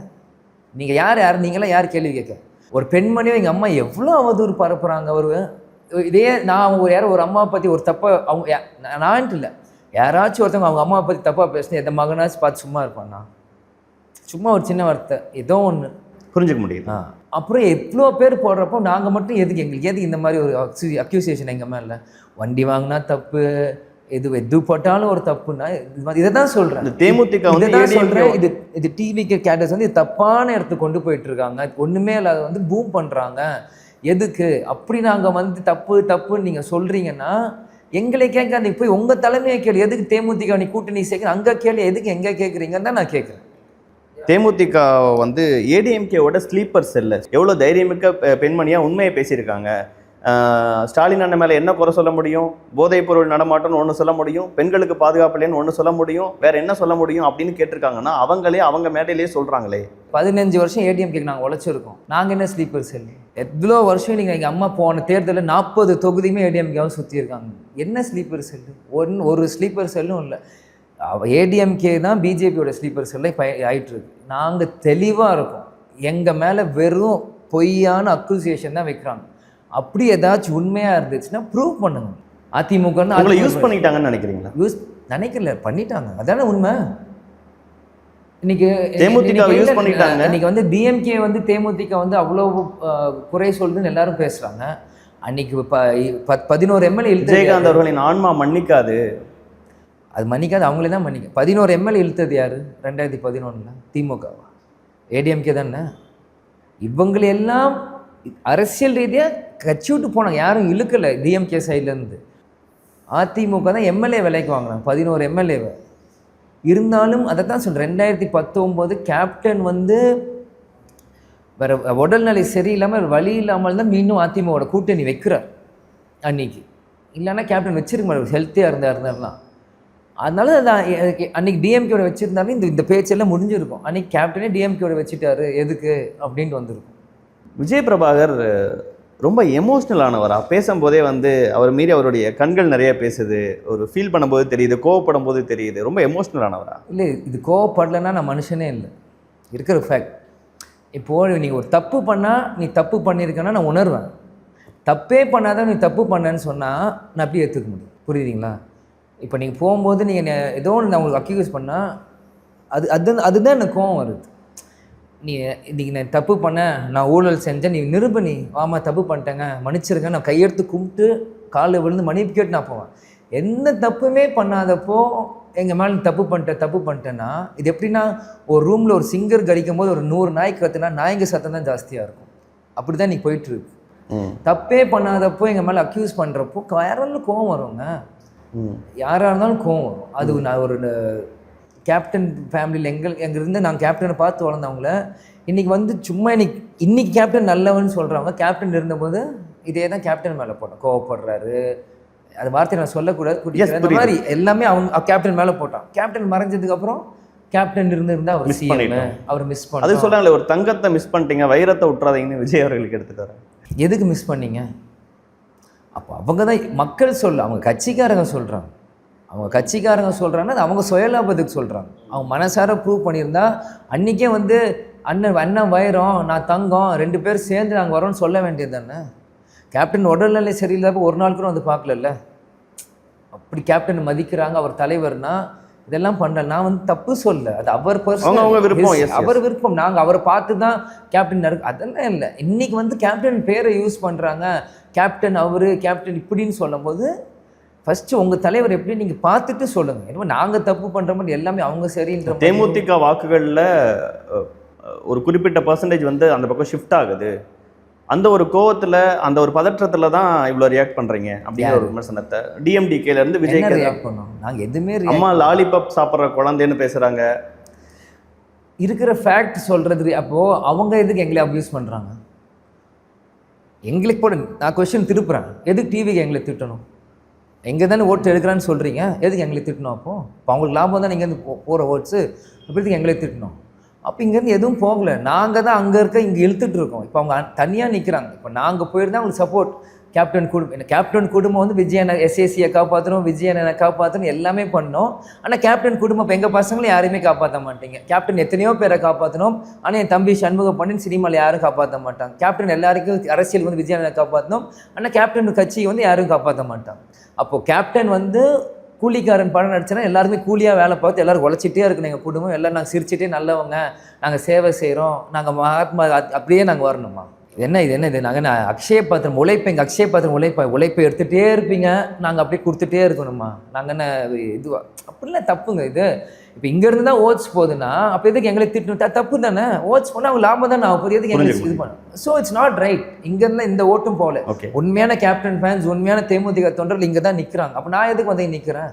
நீங்கள் யார் நீங்களாம் யார் கேள்வி கேட்க? ஒரு பெண்மணியும் எங்கள் அம்மா எவ்வளோ அவதூறு பரப்புகிறாங்க. இதே நான் ஒரு அம்மாவை பற்றி ஒரு தப்பை அவங்க நான்ட்டு இல்லை, யாராச்சும் ஒருத்தவங்க அவங்க அம்மாவை பற்றி தப்பாக பேசினா எந்த மகனாச்சும் பார்த்து சும்மா இருப்பானா? சும்மா ஒரு சின்ன வார்த்தை ஏதோ ஒன்று புரிஞ்சுக்க முடியும். அப்புறம் எவ்வளோ பேர் போடுறப்போ நாங்கள் மட்டும் எதுக்கு இந்த மாதிரி ஒரு அக்யூசியேஷன் எங்கள் மேலே? வண்டி வாங்கினா தப்பு, எது போட்டாலும் ஒரு தப்புன்னா இதை தான் சொல்கிறேன். தேமுதிக சொல்கிறேன். இது டிவிக்கு கேட்டர்ஸ் வந்து தப்பான இடத்துக்கு கொண்டு போயிட்டு இருக்காங்க. ஒன்றுமே இல்லாத வந்து பூம் பண்ணுறாங்க. எதுக்கு அப்படி நாங்கள் வந்து தப்புன்னு நீங்கள் சொல்கிறீங்கன்னா எங்களை கேட்க அன்றைக்கி போய் உங்கள் தலைமையை கேள்வி. எதுக்கு தேமுதிக நீ கூட்டணி சேர்க்க அங்கே கேள்வி, எதுக்கு எங்கே கேட்குறீங்கன்னு தான் நான் கேட்குறேன். தேமுதிக வந்து ஏடிஎம்கேவோட ஸ்லீப்பர் செல்ல எவ்வளோ தைரியமிக்க பெண்மணியாக உண்மையை பேசியிருக்காங்க. ஸ்டாலின் அண்ணன் மேலே என்ன குறை சொல்ல முடியும்? போதைப் பொருள் நடமாட்டம்னு ஒன்று சொல்ல முடியும், பெண்களுக்கு பாதுகாப்பு இல்லைன்னு ஒன்று சொல்ல முடியும், வேற என்ன சொல்ல முடியும் அப்படின்னு கேட்டிருக்காங்கன்னா அவங்களே அவங்க மேடையிலேயே சொல்கிறாங்களே. 15 வருஷம் ஏடிஎம்கேக்கு நாங்கள் உழைச்சிருக்கோம். நாங்கள் என்ன ஸ்லீப்பர் செல்? எவ்வளோ வருஷம் நீங்கள் எங்கள் அம்மா போன தேர்தலில் 40 தொகுதியுமே ஏடிஎம்கேவும் சுற்றியிருக்காங்க. என்ன ஸ்லீப்பர் செல்லு? ஒரு ஸ்லீப்பர் செல்லும் இல்லை. ஏடிஎம்கே தான் பிஜேபியோட ஸ்லீப்பர் செல்லை ஆயிட்டு இருக்கு. நாங்கள் தெளிவாக இருக்கோம். எங்கள் மேலே வெறும் பொய்யான அக்யூசியேஷன் தான் வைக்கிறாங்க. அப்படி ஏதாச்சும் உண்மையாக இருந்துச்சுன்னா ப்ரூவ் பண்ணுங்க. அதிமுக யூஸ் பண்ணிட்டாங்கன்னு நினைக்கிறீங்களா? யூஸ் நினைக்கல, பண்ணிட்டாங்க. அதான உண்மை. இன்னைக்கு யூஸ் பண்ணிட்டாங்க. இன்னைக்கு வந்து டிஎம்கே வந்து தேமுதிக வந்து அவ்வளோ குறை சொல்லுதுன்னு எல்லாரும் பேசுறாங்க. அன்னைக்கு 11 எம்எல்ஏ விஜயகாந்த் அவர்களின் ஆன்மா மன்னிக்காது. அது மன்னிக்காது, அவங்களே தான் மன்னிக்க. 11 எம்எல்ஏ இழுத்தது யாரு 2011? திமுகவா? ஏடிஎம்கே தானே. இவங்களெல்லாம் அரசியல் ரீதியாக கட்சி விட்டு போனாங்க, யாரும் இழுக்கலை டிஎம்கே சைட்லேருந்து. அதிமுக தான் எம்எல்ஏ விலைக்கு வாங்கினாங்க, 11 எம்எல்ஏவை. இருந்தாலும் அதை தான் சொல்கிறேன், 2019 கேப்டன் வந்து வேறு உடல்நிலை சரியில்லாமல் வழி இல்லாமல் தான் மீண்டும் அதிமுகவோட கூட்டணி வைக்கிறார் அன்னைக்கு. இல்லைன்னா கேப்டன் வச்சிருக்க மாட்டார், ஹெல்த்தியாக இருந்தாருலாம். அதனால அன்றைக்கி டிஎம்கேவோட வச்சுருந்தாலும் இந்த பேச்செல்லாம் முடிஞ்சிருக்கும். அன்றைக்கி கேப்டனே டிஎம்கேவோட வச்சுட்டாரு எதுக்கு அப்படின்ட்டு வந்திருக்கும். விஜய் பிரபாகர் ரொம்ப எமோஷ்னலானவரா? பேசும்போதே வந்து அவர் மீறி அவருடைய கண்கள் நிறைய பேசுது, ஒரு ஃபீல் பண்ணும்போது தெரியுது, கோவப்படும் போது தெரியுது. ரொம்ப எமோஷ்னலானவரா? இல்லை, இது கோவப்படலைன்னா நான் மனுஷனே இல்லை, இருக்கிற ஃபேக்ட். இப்போது நீ ஒரு தப்பு பண்ணால் நீ தப்பு பண்ணியிருக்கேன்னா நான் உணர்வேன். தப்பே பண்ணாதான் நீ தப்பு பண்ணேன்னு சொன்னால் நான் அப்படியே ஏற்றுக்க முடியும். புரியுதுங்களா? இப்போ நீங்கள் போகும்போது நீங்கள் ஏதோ ஒன்று நான் உங்களுக்கு அக்யூஸ் பண்ணால் அதுதான் எனக்கு கோவம் வருது. நீ இன்றைக்கி நான் தப்பு பண்ணேன், நான் ஊழல் செஞ்சேன், நீ நிரூபணி ஆமாம் தப்பு பண்ணிட்டேங்க மன்னிச்சிருங்க, நான் கையெடுத்து கும்பிட்டு காலில் விழுந்து மன்னிப்பு கேட்டு நான் போவேன். எந்த தப்புமே பண்ணாதப்போ எங்கள் மேலே தப்பு பண்ணிட்டேன்னா இது எப்படின்னா, ஒரு ரூமில் ஒரு சிங்கர் கடிக்கும் போது ஒரு 100 நாய் கற்றுனா நாய்ங்க சத்தம் தான் ஜாஸ்தியாக இருக்கும். அப்படி தான் நீ போயிட்டுருக்கு. தப்பே பண்ணாதப்போ எங்கள் மேலே அக்யூஸ் பண்ணுறப்போ யாராலும் கோவம் வருங்க, யாராக இருந்தாலும் கோவம் வரும். அது நான் ஒரு கேப்டன் ஃபேமிலியில் எங்கேருந்து நாங்கள் கேப்டனை பார்த்து வளர்ந்தவங்கள இன்றைக்கி வந்து சும்மா இன்னைக்கு கேப்டன் நல்லவன்னு சொல்கிறவங்க, கேப்டன் இருந்தபோது இதே தான் கேப்டன் மேலே போட்டோம், கோவப்படுறாரு, அது வார்த்தை நான் சொல்லக்கூடாது, அந்த மாதிரி எல்லாமே அவங்க கேப்டன் மேலே போட்டான். கேப்டன் மறைஞ்சதுக்கப்புறம் கேப்டன் இருந்தால் அவர் சிஎம், அவர் மிஸ் பண்ண. அது சொல்கிறாங்களே, ஒரு தங்கத்தை மிஸ் பண்ணிட்டீங்க, வைரத்தை விட்டுறாதீங்கன்னு விஜய் அவர்களுக்கு எடுத்துகிட்டு வரேன். எதுக்கு மிஸ் பண்ணீங்க? அப்போ அவங்க தான் மக்கள் அவங்க கட்சிக்காரங்க சொல்கிறாங்க. அவங்க கட்சிக்காரங்க சொல்கிறாங்கன்னா அது அவங்க சுயலாபத்துக்கு சொல்கிறாங்க. அவங்க மனசார ப்ரூவ் பண்ணியிருந்தா அன்றைக்கே வந்து அண்ணன் வைரம் நான் தங்கம் 2 பேர் சேர்ந்து நாங்கள் வரோன்னு சொல்ல வேண்டியது தானே. கேப்டன் உடல்நிலை சரியில்லாத ஒரு நாள் கூட வந்து பார்க்கல. அப்படி கேப்டன் மதிக்கிறாங்க, அவர் தலைவர்னா இதெல்லாம் பண்ணல. நான் வந்து தப்பு சொல்ல, அது அவர் பர்சனல், அவர் விருப்பம். நாங்கள் அவரை பார்த்து தான் கேப்டன் அதெல்லாம் இல்லை. இன்னைக்கு வந்து கேப்டன் பேரை யூஸ் பண்ணுறாங்க, கேப்டன் அவரு கேப்டன் இப்படின்னு சொல்லும் போது ஃபஸ்ட்டு உங்கள் தலைவர் எப்படி நீங்கள் பார்த்துட்டு சொல்லுங்கள். ஏன்னா நாங்கள் தப்பு பண்ணுற மாதிரி எல்லாமே அவங்க சரின்ற. தேமுதிக வாக்குகளில் ஒரு குறிப்பிட்ட பர்சன்டேஜ் வந்து அந்த பக்கம் ஷிஃப்ட் ஆகுது. அந்த ஒரு கோவத்தில் அந்த ஒரு பதற்றத்தில் தான் இவ்வளோ ரியாக்ட் பண்ணுறீங்க அப்படிங்கிற ஒரு விமர்சனத்தை டிஎம்டிகேலேருந்து விஜய் ரியாக்ட் பண்ணோம். நாங்கள் எதுவுமே அம்மா லாலிபாப் சாப்பிட்ற குழந்தைன்னு பேசுகிறாங்க, இருக்கிற ஃபேக்ட் சொல்கிறது. அப்போது அவங்க எதுக்கு எங்களை அப்யூஸ் பண்ணுறாங்க? எங்களுக்கு போட நான் கொஸ்டின் திருப்புறேன், எதுக்கு டிவிக்கு எங்களை திட்டணும்? எங்கே தானே ஓட்டு எடுக்கிறான்னு சொல்கிறீங்க, எதுக்கு எங்களை திட்டணும்? அப்போ அவங்களுக்கு லாபம் தான் இங்கேருந்து போகிற ஓட்ஸு, அப்படிதுக்கு எங்களை திட்டணும். அப்போ இங்கேருந்து எதுவும் போகலை, நாங்கள் தான் அங்கே இருக்க இங்கே இழுத்துட்ருக்கோம். இப்போ அவங்க தனியாக நிற்கிறாங்க. இப்போ நாங்கள் போயிருந்தால் அவங்களுக்கு சப்போர்ட். கேப்டன் குடும்பம் வந்து விஜயனை எஸ்ஏசியை காப்பாற்றணும், விஜயனை காப்பாற்றணும், எல்லாமே பண்ணோம். ஆனால் கேப்டன் குடும்பம் இப்போ எங்கள் பசங்களும் யாரையுமே காப்பாற்ற மாட்டீங்க. கேப்டன் எத்தனையோ பேரை காப்பாற்றணும், ஆனால் என் தம்பி சண்முக பண்ணின்னு சினிமாவில் யாரும் காப்பாற்ற மாட்டாங்க. கேப்டன் எல்லாருக்கும் அரசியல் வந்து விஜயனை காப்பாற்றணும், ஆனால் கேப்டன் கட்சியை வந்து யாரும் காப்பாற்ற மாட்டாங்க. அப்போது கேப்டன் வந்து கூலிக்காரன் படம் நடிச்சேன்னா எல்லாருமே கூலியாக வேலை பார்த்து எல்லோரும் உழைச்சிட்டே இருக்கணும். எங்கள் குடும்பம் எல்லோரும் நாங்கள் சிரிச்சிட்டே நல்லவங்க, நாங்கள் சேவை செய்கிறோம், நாங்கள் மகாத்மா, அப்படியே நாங்கள் வரணுமா? இது என்ன நாங்கள் அக்ஷய பாத்திரம் உழைப்பை, எங்கள் அக்ஷய பாத்திரம் உழைப்பை எடுத்துகிட்டே இருப்பீங்க, நாங்கள் அப்படியே கொடுத்துட்டே இருக்கணுமா? நாங்கள் என்ன இதுவா? அப்படிலாம் தப்புங்க இது. இப்போ இங்கேருந்து தான் ஓட்ஸ் போகுதுன்னா அப்போ எதுக்கு எங்களை திட்டணும்? தப்பு தானே. ஓட்ஸ் போனால் அவங்க லாபம் தானே ஆகும், எதுக்கு எங்களுக்கு இது பண்ண? So it's not right. இங்கேருந்து இந்த ஓட்டும் போகல. உண்மையான கேப்டன் ஃபேன்ஸ், உண்மையான தேமுதிக தொண்டர்கள் இங்கே தான் நிற்கிறாங்க. அப்போ நான் எதுக்கு வந்து நிற்கிறேன்?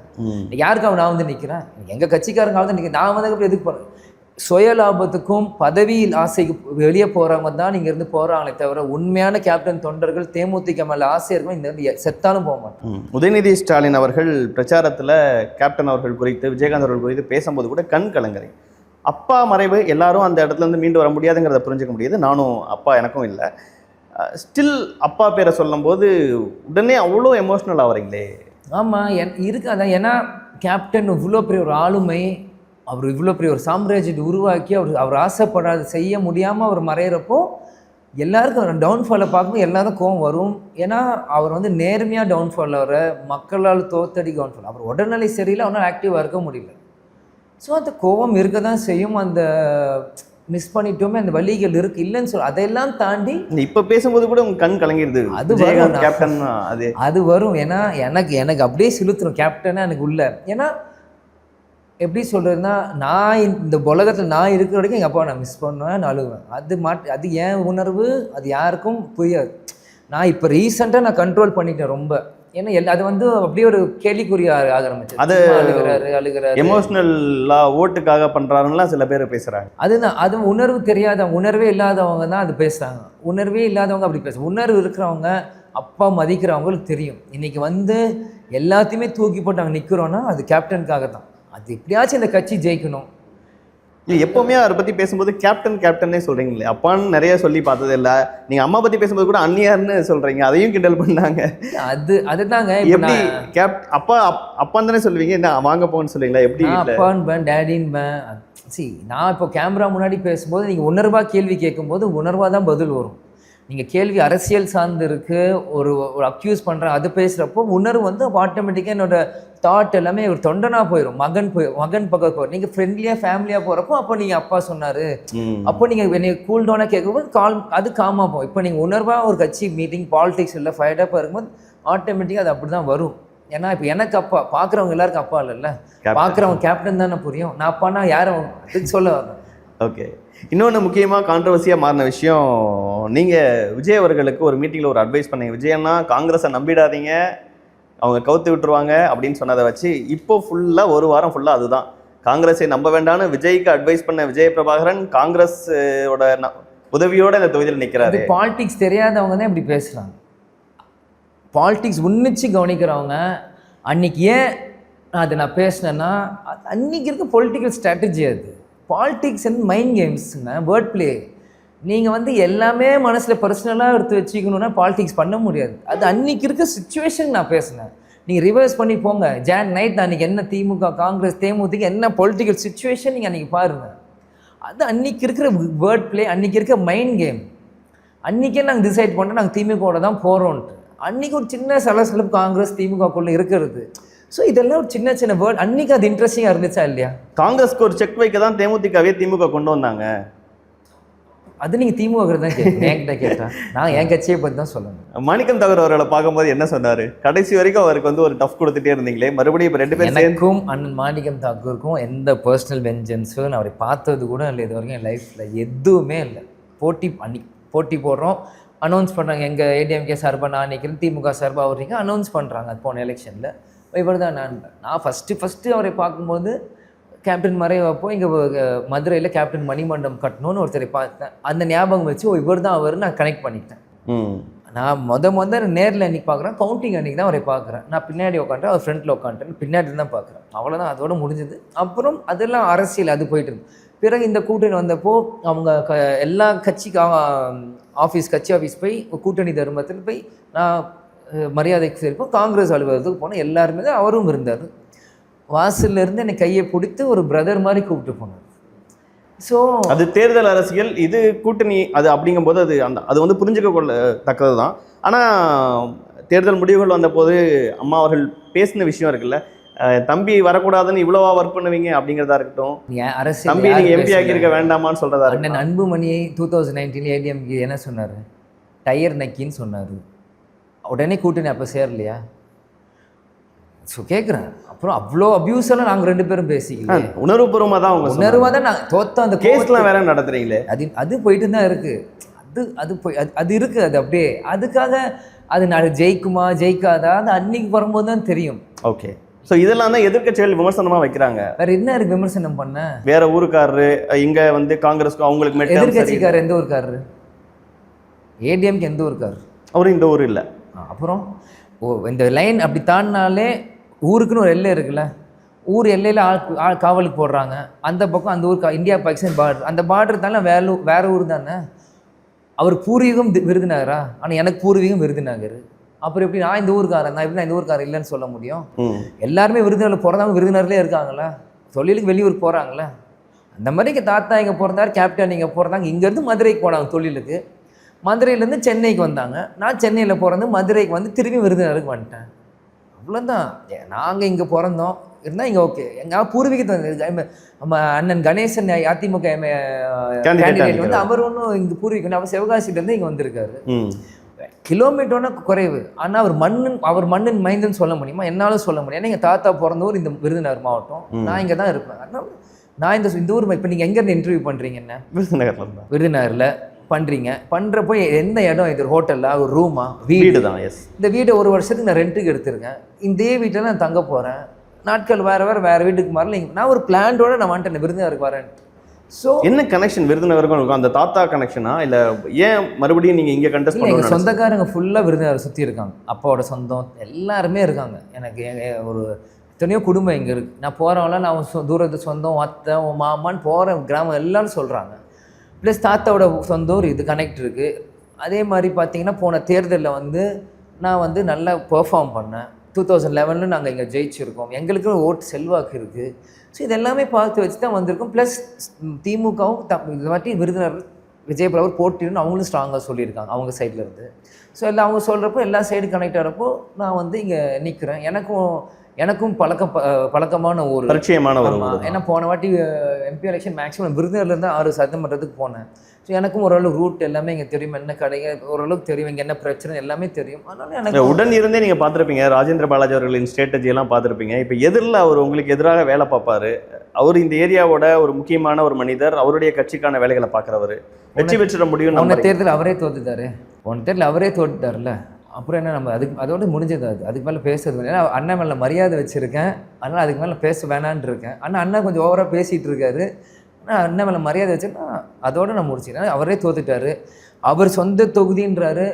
யாருக்காக நான் வந்து நிற்கிறேன்? எங்கள் கட்சிக்காரங்க வந்து நிற்கிறேன். நான் வந்து எதுக்கு போகிறேன்? சுய லாபத்துக்கும் பதவியில் ஆசைக்கு வெளியே போகிறவங்க தான் இங்கேருந்து போகிறாங்களே தவிர உண்மையான கேப்டன் தொண்டர்கள் தேமுதிக மேலே ஆசை இருக்கும் இந்த செத்தாலும் போக மாட்டோம். உதயநிதி ஸ்டாலின் அவர்கள் பிரச்சாரத்தில் கேப்டன் அவர்கள் குறித்து விஜயகாந்த் அவர்கள் குறித்து பேசும்போது கூட கண் கலங்குறேன். அப்பா மறைவு எல்லாரும் அந்த இடத்துல இருந்து மீண்டு வர முடியாதுங்கிறத புரிஞ்சுக்க முடியுது. நானும் அப்பா எனக்கும் இல்லை. ஸ்டில் அப்பா பேரை சொல்லும்போது உடனே அவ்வளோ எமோஷ்னல் ஆகிறீங்களே. ஆமாம் இருக்காதான். ஏன்னா கேப்டன் இவ்வளோ பெரிய ஒரு ஆளுமை, அவர் இவ்வளோ பெரிய ஒரு சாம்ராஜ்யத்தை உருவாக்கி அவர் ஆசைப்படாத செய்ய முடியாமல் அவர் மறைகிறப்போ எல்லாருக்கும் டவுன்ஃபாலை பார்க்கும்போது எல்லாரும் கோவம் வரும். ஏன்னா அவர் வந்து நேர்மையாக டவுன்ஃபால் வர மக்களால் தோத்தடி டவுன்ஃபால். அவர் உடல்நிலை சரியில்லை, அவனால் ஆக்டிவாக இருக்க முடியல. ஸோ அந்த கோவம் இருக்க தான் செய்யும். அந்த மிஸ் பண்ணிட்டோமே, அந்த வழிகள் இருக்குது இல்லைன்னு சொல்லி அதையெல்லாம் தாண்டி இப்போ பேசும்போது கூட உங்கள் கண் கலங்கிடுது. அது வரும் கேப்டன், அது வரும். ஏன்னா எனக்கு அப்படியே செலுத்துரும் கேப்டனாக எனக்கு உள்ள. ஏன்னா எப்படி சொல்கிறதுனா, நான் இந்த உலகத்தில் நான் இருக்கிற வரைக்கும் எங்கள் அப்பாவை நான் மிஸ் பண்ணுவேன், நான் அழுவேன். அது ஏன் உணர்வு, அது யாருக்கும் புரியாது. நான் இப்போ ரீசெண்டாக நான் கண்ட்ரோல் பண்ணிட்டேன் ரொம்ப. ஏன்னா அது வந்து அப்படியே ஒரு கேள்விக்குறிய ஆக ஆரம்பிச்சு. அது அழுகிறாரு எமோஷ்னலாக ஓட்டுக்காக பண்ணுறாருலாம் சில பேர் பேசுகிறாங்க. அதுதான், அது உணர்வு தெரியாதவங்க, உணர்வே இல்லாதவங்க தான் அது பேசுகிறாங்க. உணர்வே இல்லாதவங்க அப்படி பேசுகிறாங்க. உணர்வு இருக்கிறவங்க, அப்பா மதிக்கிறவங்களுக்கு தெரியும். இன்றைக்கி வந்து எல்லாத்தையுமே தூக்கி போட்டு நாங்கள் நிற்கிறோன்னா அது கேப்டனுக்காக தான். அது எப்படியாச்சும் இந்த கட்சி ஜெயிக்கணும். இல்லை, எப்போவுமே அவரை பற்றி பேசும்போது கேப்டன்னே சொல்கிறீங்களே. அப்பான்னு நிறைய சொல்லி பார்த்தது இல்லை. நீங்கள் அம்மா பற்றி பேசும்போது கூட அந்நியார்னு சொல்கிறீங்க, அதையும் கிண்டல் பண்ணாங்க. அதுதாங்க எப்படி அப்பான்னு தானே சொல்லுவீங்க, என்ன வாங்க போன்னு சொல்லுவீங்களா? எப்படி அப்பான்பேன் டேடின்பேன். நான் இப்போ கேமரா முன்னாடி பேசும்போது நீங்கள் உணர்வாக கேள்வி கேட்கும்போது உணர்வாக தான் பதில் வரும். நீங்கள் கேள்வி அரசியல் சார்ந்து இருக்குது, ஒரு அக்யூஸ் பண்ணுறேன் அது பேசுகிறப்போ உணர்வு வந்து ஆட்டோமேட்டிக்காக என்னோடய தாட் எல்லாமே ஒரு தொண்டனாக போயிடும். மகன் பக்கம் போயிடும். நீங்கள் ஃப்ரெண்ட்லியாக ஃபேமிலியாக போகிறப்போ அப்போ நீங்கள் அப்பா சொன்னார், அப்போ நீங்கள் என்னை கூல் டவுனாக கேட்கும்போது அது காமாக போகும். இப்போ நீங்கள் உணர்வாக ஒரு கட்சி மீட்டிங் பாலிடிக்ஸ் இல்லை ஃபைடாக இருக்கும்போது ஆட்டோமேட்டிக்காக அது அப்படி தான் வரும். ஏன்னா இப்போ எனக்கு அப்பா பார்க்குறவங்க எல்லாருக்கும் அப்பா இல்லைல்ல, பார்க்குறவங்க கேப்டன் தானே புரியும். நான் அப்பானா யாரும் அதுக்கு சொல்ல வரேன். ஓகே. இன்னொன்று முக்கியமாக கான்ட்ரவர்சியாக மாறின விஷயம், நீங்கள் விஜய் அவர்களுக்கு ஒரு மீட்டிங்கில் ஒரு அட்வைஸ் பண்ணீங்க. விஜயன்னா காங்கிரஸை நம்பிடாதீங்க, அவங்க கவுத்து விட்டுருவாங்க அப்படின்னு சொன்னதை வச்சு இப்போ ஃபுல்லாக ஒரு வாரம் ஃபுல்லாக அதுதான், காங்கிரஸை நம்ப வேண்டாம்னு விஜய்க்கு அட்வைஸ் பண்ண விஜய் பிரபாகரன் காங்கிரஸோட உதவியோட இந்த தொகுதியில் நிற்கிறாரு. பாலிடிக்ஸ் தெரியாதவங்க தான் இப்படி பேசுகிறாங்க. பாலிடிக்ஸ் உன்னிச்சு கவனிக்கிறவங்க அன்றைக்கி ஏன் நான் பேசினேன்னா, அன்றைக்கி இருக்க பொலிட்டிக்கல் ஸ்ட்ராட்டஜி அது. பாலிடிக்ஸ் அண்ட் மைண்ட் கேம்ஸுங்க, வேர்ட் பிளே. நீங்கள் வந்து எல்லாமே மனசில் பர்சனலாக எடுத்து வச்சுக்கணுன்னா பாலிடிக்ஸ் பண்ண முடியாது. அது அன்றைக்கி இருக்க சுச்சுவேஷன் நான் பேசினேன். நீங்கள் ரிவர்ஸ் பண்ணி போங்க, ஜான் நைட் அன்றைக்கி என்ன திமுக காங்கிரஸ் தேமுதிக என்ன பொலிட்டிக்கல் சுச்சுவேஷன் நீங்கள் அன்றைக்கி பாருங்கள். அது அன்றைக்கி இருக்கிற வேர்ட் பிளே, அன்றைக்கி இருக்க மைண்ட் கேம். அன்றைக்கே நாங்கள் டிசைட் பண்ணோம் நாங்கள் திமுகவோட தான் போகிறோன்ட்டு. அன்றைக்கி ஒரு சின்ன சலசலப்பு காங்கிரஸ் திமுகக்குள்ளே இருக்கிறது. ஸோ இதெல்லாம் ஒரு சின்ன சின்ன வேர்ட். அன்றைக்கி அது இன்ட்ரெஸ்டிங்காக இருந்துச்சா இல்லையா? காங்கிரஸ்க்கு ஒரு செக் வைக்க தான் தேமுதிகவே திமுக கொண்டு வந்தாங்க. அது நீங்கள் திமுக தான் என்கிட்ட கேட்டேன், நான் என் கட்சியை பற்றி தான் சொல்லணும். மாணிக்கம் தகர் அவர்களை பார்க்கும்போது என்ன சொன்னார்? கடைசி வரைக்கும் அவருக்கு வந்து ஒரு டஃப் கொடுத்துட்டே இருந்தீங்களே, மறுபடியும் இப்போ 2 பேரும் எனக்கும் அண்ணன் மாணிக்கம் தாக்கூருக்கும் எந்த பர்சனல் வெஞ்சன்ஸும் நான் அவரை பார்த்தது கூட இல்லை இது வரைக்கும். என் லைஃப்பில் எதுவுமே இல்லை. போட்டி போடுறோம், அனௌன்ஸ் பண்ணுறாங்க, எங்கள் ஏடிஎம்கே சார்பாக நான் நிற்கிறேன், திமுக சார்பாக அவர்றீங்க அனௌன்ஸ் பண்ணுறாங்க. அது போன எலெக்ஷனில் இவர் தான் நான் ஃபஸ்ட்டு அவரை பார்க்கும்போது கேப்டன் மறைவப்போ இங்கே மதுரையில் கேப்டன் மணிமண்டபம் கட்டணும்னு ஒருத்தரை பார்த்தேன். அந்த ஞாபகம் வச்சு இவர் தான் அவர் நான் கனெக்ட் பண்ணிக்கிட்டேன். நான் மொதல் நேரில் அன்றைக்கி பார்க்குறேன், கவுண்டிங் அன்றைக்கி தான் அவரை பார்க்குறேன். நான் பின்னாடி உட்காந்துட்டேன், அவர் ஃப்ரண்ட்டில் உட்காந்துட்டேன், பின்னாடி தான் பார்க்குறேன். அவ்வளோதான், அதோட முடிஞ்சது. அப்புறம் அதெல்லாம் அரசியல் அது போயிட்டு இருக்கு. பிறகு இந்த கூட்டணி வந்தப்போ அவங்க எல்லா கட்சிக்கு கட்சி ஆஃபீஸ் போய் கூட்டணி தர்மத்தில் போய் நான் மரியாதைக்கு சேர்ப்போம். காங்கிரஸ் அலுவலகத்துக்கு போனேன், எல்லாருமே தான் அவரும் இருந்தார். வாசல்லேருந்து என்னை கையை பிடித்து ஒரு பிரதர் மாதிரி கூப்பிட்டு போனார். ஸோ அது தேர்தல் அரசியல், இது கூட்டணி, அது அப்படிங்கும்போது அது வந்து புரிஞ்சுக்க கொள்ளத்தக்கது தான். ஆனால் தேர்தல் முடிவுகள் வந்தபோது அம்மா அவர்கள் பேசின விஷயம் இருக்குல்ல, தம்பி வரக்கூடாதுன்னு இவ்வளவா ஒர்க் பண்ணுவீங்க அப்படிங்கிறதா இருக்கட்டும், அரசியல் தம்பி நீங்கள் எம்பி ஆக்கியிருக்க வேண்டாமான்னு சொல்கிறதா இருக்கு. அண்ணன் அன்புமணி 2019 ஏடிஎம்கே என்ன சொன்னார்? டயர் நக்கின்னு சொன்னார். உடனே கூட்டணி அப்போ சேரலையா? ஸோ கேட்குறேன். அப்புறம் அவ்வளோ அப்யூஸ் எல்லாம் நாங்கள் 2 பேரும் பேசிக்கலாம். உணர்வுபூர்வமாக தான் அவங்க உணர்வாக தான் நான் தோற்ற அந்த கேஸ்லாம் வேற நடத்துறீங்களே, அது போயிட்டு தான் இருக்குது. அது இருக்குது. அது அப்படியே அதுக்காக அது நான் ஜெயிக்குமா ஜெயிக்காதா அது அன்னைக்கு வரும்போது தான் தெரியும். ஓகே. ஸோ இதெல்லாம் தான் எதிர்க்கட்சிகள் விமர்சனமாக வைக்கிறாங்க. வேற என்ன இருக்கு விமர்சனம் பண்ண? வேற ஊருக்காரரு இங்கே வந்து காங்கிரஸ்க்கு அவங்களுக்கு எதிர்கட்சிக்காரர் எந்த ஊருக்காரரு? ஏடிஎம்க்கு எந்த ஊருக்காரரு? அவரும் இந்த ஊர் இல்லை. அப்புறம் இந்த லைன் அப்படி தாண்டினாலே ஊருக்குன்னு ஒரு எல்லை இருக்குல்ல, ஊர் எல்லையில் ஆள் காவலுக்கு போடுறாங்க. அந்த பக்கம் அந்த ஊர் இந்தியா பாகிஸ்தான் பார்டர், அந்த பார்டர் தானே வேற ஊர் தானே. அவர் பூர்வீகம் விருதுநகரா, ஆனால் எனக்கு பூர்வீகம் விருதுநகர். அப்புறம் எப்படி நான் இந்த ஊருக்காரன் தான், எப்படி நான் இந்த ஊருக்காரன் இல்லைன்னு சொல்ல முடியும்? எல்லாருமே விருதுநகரில் பிறந்தவங்க விருதுநகர்லேயே இருக்காங்களா, தொழிலுக்கு வெளியூர் போகிறாங்களே. அந்த மாதிரி இங்கே தாத்தா இங்கே பிறந்தார், கேப்டன் இங்கே பிறந்தாங்க. இங்கேருந்து மதுரைக்கு போனாங்க தொழிலுக்கு, மதுரையிலேருந்து சென்னைக்கு வந்தாங்க. நான் சென்னையில் பிறந்து மதுரைக்கு வந்து திரும்பி விருதுநகருக்கு வந்துட்டேன். அவ்வளோதான். நாங்கள் இங்கே பிறந்தோம் இருந்தால் இங்கே ஓகே. எங்கள் பூர்வீகத்தை நம்ம அண்ணன் கணேசன் அதிமுக கேண்டிடேட் வந்து அவர் ஒன்றும் இங்கே பூர்வீகம், அவர் சிவகாசியிலேருந்து இங்கே வந்திருக்காரு. கிலோமீட்டர்னா குறைவு, ஆனால் அவர் மண்ணின் மைந்தன்னு சொல்ல முடியுமா? என்னாலும் சொல்ல முடியும். ஏன்னா எங்கள் தாத்தா பிறந்த ஊர் இந்த விருதுநகர் மாவட்டம், நான் இங்கே தான் இருப்பேன். அதனால நான் இந்த ஊர் இப்போ நீங்கள் எங்கேருந்து இன்டர்வியூ பண்ணுறீங்க? என்ன விருதுநகரில் பண்ணுறீங்க. பண்ணுறப்போ எந்த இடம் இது? ஹோட்டலில் ஒரு ரூமா? வீடு தான். எஸ். இந்த வீடை 1 வருஷத்துக்கு நான் ரெண்ட்டுக்கு எடுத்திருக்கேன். இதே வீட்டில் நான் தங்க போகிறேன். நாட்கள் வேறு வீட்டுக்கு மாறல. நான் ஒரு பிளான்டோட நான் வந்துட்டேன் விருதுநகருக்கு வரேன். ஸோ என்ன கனெக்ஷன் விருதுநகருக்கும் இருக்கும்? அந்த தாத்தா கனெக்ஷனா இல்லை ஏன் மறுபடியும் நீங்கள் இங்கே கண்டெஸ்ட் பண்ணுங்க? எங்கள் சொந்தக்காரங்க ஃபுல்லாக விருதுநகர் சுற்றி இருக்காங்க. அப்பாவோட சொந்தம் எல்லாருமே இருக்காங்க. எனக்கு ஒரு எத்தனையோ குடும்பம் இங்கே இருக்குது. நான் போகிறவங்களாம் நான் தூரத்து சொந்தம், அத்தை, மாமான்னு போகிற கிராமம் எல்லாரும் சொல்கிறாங்க. ப்ளஸ் தாத்தாவோட சொந்த ஒரு இது கனெக்ட் இருக்குது. அதே மாதிரி பார்த்திங்கன்னா போன தேர்தலில் வந்து நான் வந்து நல்லா பெர்ஃபார்ம் பண்ணேன். 2011 நாங்கள் இங்கே ஜெயிச்சிருக்கோம். எங்களுக்கு ஓட்டு செல்வாக்கு இருக்குது. ஸோ இது எல்லாமே பார்த்து வச்சு தான் வந்திருக்கோம். ப்ளஸ் திமுகவும் இது மாதிரி விருதுநகர் விஜயபிரபு போட்டின்னு அவங்களும் ஸ்ட்ராங்காக சொல்லியிருக்காங்க அவங்க சைடில் இருந்து. ஸோ எல்லாம் அவங்க சொல்கிறப்போ எல்லா சைடு கனெக்ட் ஆகிறப்போ நான் வந்து இங்கே நிற்கிறேன். எனக்கும் பழக்கமான ஒரு பரிச்சயமான ஒரு, ஏன்னா போன வாட்டி எம்பி எலெக்ஷன் மேக்ஸிமம் விருதுநகர்லேருந்து 6 சட்டமன்றத்துக்கு போனேன். ஸோ எனக்கும் ஓரளவு ரூட் எல்லாமே இங்கே தெரியும், என்ன கடைங்க ஓரளவுக்கு தெரியும், இங்கே என்ன பிரச்சனை எல்லாமே தெரியும். அதனால எனக்கு உடன் இருந்தே நீங்கள் பார்த்துருப்பீங்க. ராஜேந்திர பாலாஜி அவர்களின் ஸ்ட்ராட்டஜி எல்லாம் பார்த்துருப்பீங்க. இப்போ எதிரில் அவர் உங்களுக்கு எதிராக வேலை பார்ப்பாரு. அவர் இந்த ஏரியாவோட ஒரு முக்கியமான ஒரு மனிதர், அவருடைய கட்சிக்கான வேலைகளை பார்க்குறவர், வெற்றி பெற்ற முடியும். போன தேர்தல் அவரே தோத்துட்டாருல்ல. அப்புறம் என்ன, நம்ம அதோடு முடிஞ்சது. அதுக்கு மேலே பேசுறது ஏன்னா அண்ணன் மேலே மரியாதை வச்சுருக்கேன். அதனால் அதுக்கு மேலே பேச வேணான்னு இருக்கேன். ஆனால் அண்ணன் கொஞ்சம் ஓவராக பேசிகிட்டு இருக்காரு. ஆனால் அண்ணன் மேலே மரியாதை வச்சுருக்கா அதோடு நான் முடிச்சிட்டேன். அவரே தோத்துட்டார். அவர் சொந்த தொகுதின்றாரு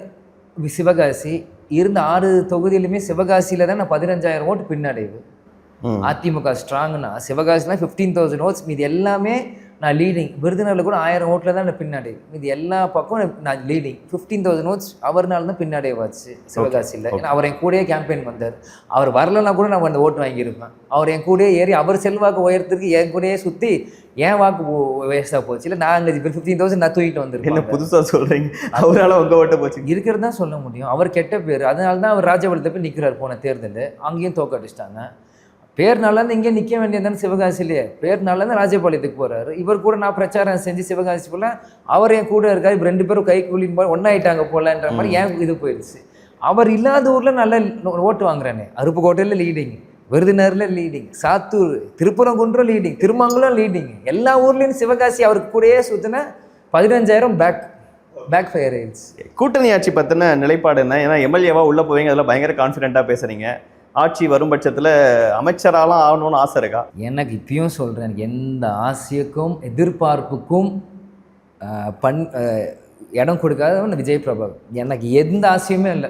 சிவகாசி. இருந்த 6 தொகுதியிலுமே சிவகாசியில் தான் நான் 15,000 ஓட்டு பின்னடைவு. அதிமுக ஸ்ட்ராங்னா சிவகாசிலாம் 15,000 ஓட்ஸ். மீது எல்லாமே நான் லீடிங். விருதுநகரில் கூட 1000 ஓட்டில் தான் நான் பின்னடைவு. இது எல்லா பக்கம் நான் லீடிங். 15,000 ஓட்ஸ் அவர்னால தான் பின்னடைவாச்சு சிவகாசியில். ஏன்னா அவர் என் கூடயே கேம்பெயின் வந்தார். அவர் வரலன்னா கூட நான் அந்த ஓட்டு வாங்கியிருப்பேன். அவர் என் கூடயே ஏறி அவர் செல்வாக்கு உயரத்துக்கு என் கூடயே சுற்றி ஏன் வாக்கு வேஸ்ட்டாக போச்சு. இல்லை நான் 15,000 நான் தூக்கிட்டு வந்துருக்கேன். என்ன புதுசாக சொல்கிறீங்க? அவரால் உங்கள் ஓட்ட போச்சு இருக்கிறது தான் சொல்ல முடியும். அவர் கெட்ட பேர். அதனால தான் அவர் ராஜபாளையத்தை போய் நிற்கிறார். போன தேர்தல் அங்கேயும் தோக்கடிச்சிட்டாங்க. பேர் நல்லா இருந்து இங்கே நிற்க வேண்டியதானே சிவகாசிலேயே. பேர் நல்லா தான் ராஜபாளையத்துக்கு போகிறாரு. இவர் கூட நான் பிரச்சாரம் செஞ்சு சிவகாசி போல அவர் என் கூட இருக்காரு. இப்போ 2 பேரும் கை கூலின்னு போய் ஒன்றாயிட்டாங்க போலன்ற மாதிரி ஏன் இது போயிடுச்சு. அவர் இல்லாத ஊரில் நல்ல ஓட்டு வாங்குறானே. அருப்புக்கோட்டையில் லீடிங், விருதுநகரில் leading, Sattur, Thiruparankundram leading, Thirumangalam leading. எல்லா ஊர்லேயும் சிவகாசி அவருக்கு கூடயே சுற்றின 15,000 பேக் ஃபயர் ஆயிடுச்சு. கூட்டணி ஆட்சி பற்றின நிலைப்பாடு என்ன? ஏன்னா எம்எல்ஏவாக உள்ளே போவீங்க, அதில் பயங்கர கான்ஃபிடென்ட்டாக பேசுகிறீங்க. ஆட்சி வரும் பட்சத்தில் அமைச்சராலாம் ஆகணும்னு ஆசை இருக்கா? எனக்கு இப்பயும் சொல்கிறேன், எந்த ஆசைக்கும் எதிர்பார்ப்புக்கும் இடம் கொடுக்காத விஜய் பிரபு. எனக்கு எந்த ஆசையுமே இல்லை.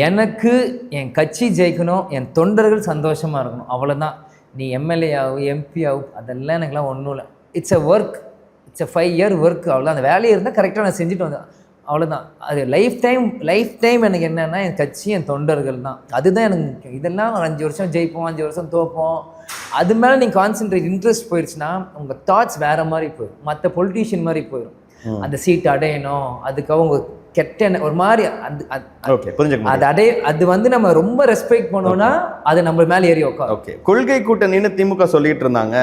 எனக்கு என் கட்சி ஜெயிக்கணும், என் தொண்டர்கள் சந்தோஷமாக இருக்கணும், அவ்வளோதான். நீ எம்எல்ஏ ஆகும், எம்பி ஆகும், அதெல்லாம் எனக்குலாம் ஒன்றும் இல்லை. It's a work, it's a 5 year work, அவ்வளோதான். அந்த வேலையை இருந்தால் கரெக்டாக நான் செஞ்சுட்டு வந்தேன், அவ்வளோதான். அது லைஃப் டைம் எனக்கு என்னென்னா என் கட்சி, என் தொண்டர்கள் தான். அதுதான் எனக்கு முக்கியம். இதெல்லாம் 5 வருஷம் ஜெயிப்போம், 5 வருஷம் தோப்போம், அது மேலே நீங்கள் கான்சென்ட்ரேட் இன்ட்ரெஸ்ட் போயிடுச்சுன்னா உங்கள் தாட்ஸ் வேறு மாதிரி போயிடும், மற்ற பொலிட்டீஷியன் மாதிரி போயிடும். அந்த சீட் அடையணும், அதுக்காக உங்கள் கெட்ட ஒரு மாதிரி அது வந்து நம்ம ரொம்ப ரெஸ்பெக்ட் பண்ணோம்னா அது நம்ம மேலே ஏறி உட்காரும். ஓகே, கொள்கை கூட்டணின்னு திமுக சொல்லிட்டு இருந்தாங்க.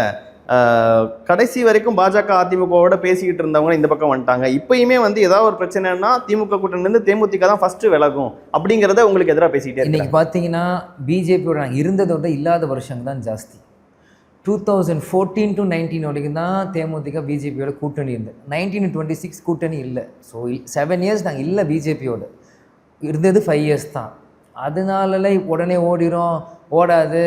கடைசி வரைக்கும் பாஜக அதிமுகவோட பேசிக்கிட்டு இருந்தவங்க இந்த பக்கம் வந்துட்டாங்க. இப்பயுமே வந்து ஏதாவது ஒரு பிரச்சனைனா திமுக கூட்டணிலேருந்து தேமுதிக தான் ஃபர்ஸ்ட் விலகும் அப்படிங்கிறத உங்களுக்கு எதிராக பேசிக்கிட்டே இன்னைக்கு பார்த்தீங்கன்னா பிஜேபியோட நாங்கள் இருந்ததோட இல்லாத வருஷங்க தான் ஜாஸ்தி. 2014 to 19 வரைக்கும் தான் தேமுதிக பிஜேபியோட கூட்டணி இருந்தது. 19 to 26 கூட்டணி இல்லை. ஸோ 7 இயர்ஸ் நாங்கள் இல்லை பிஜேபியோட இருந்தது. 5 இயர்ஸ் தான். அதனாலலாம் உடனே ஓடிரும், ஓடாது,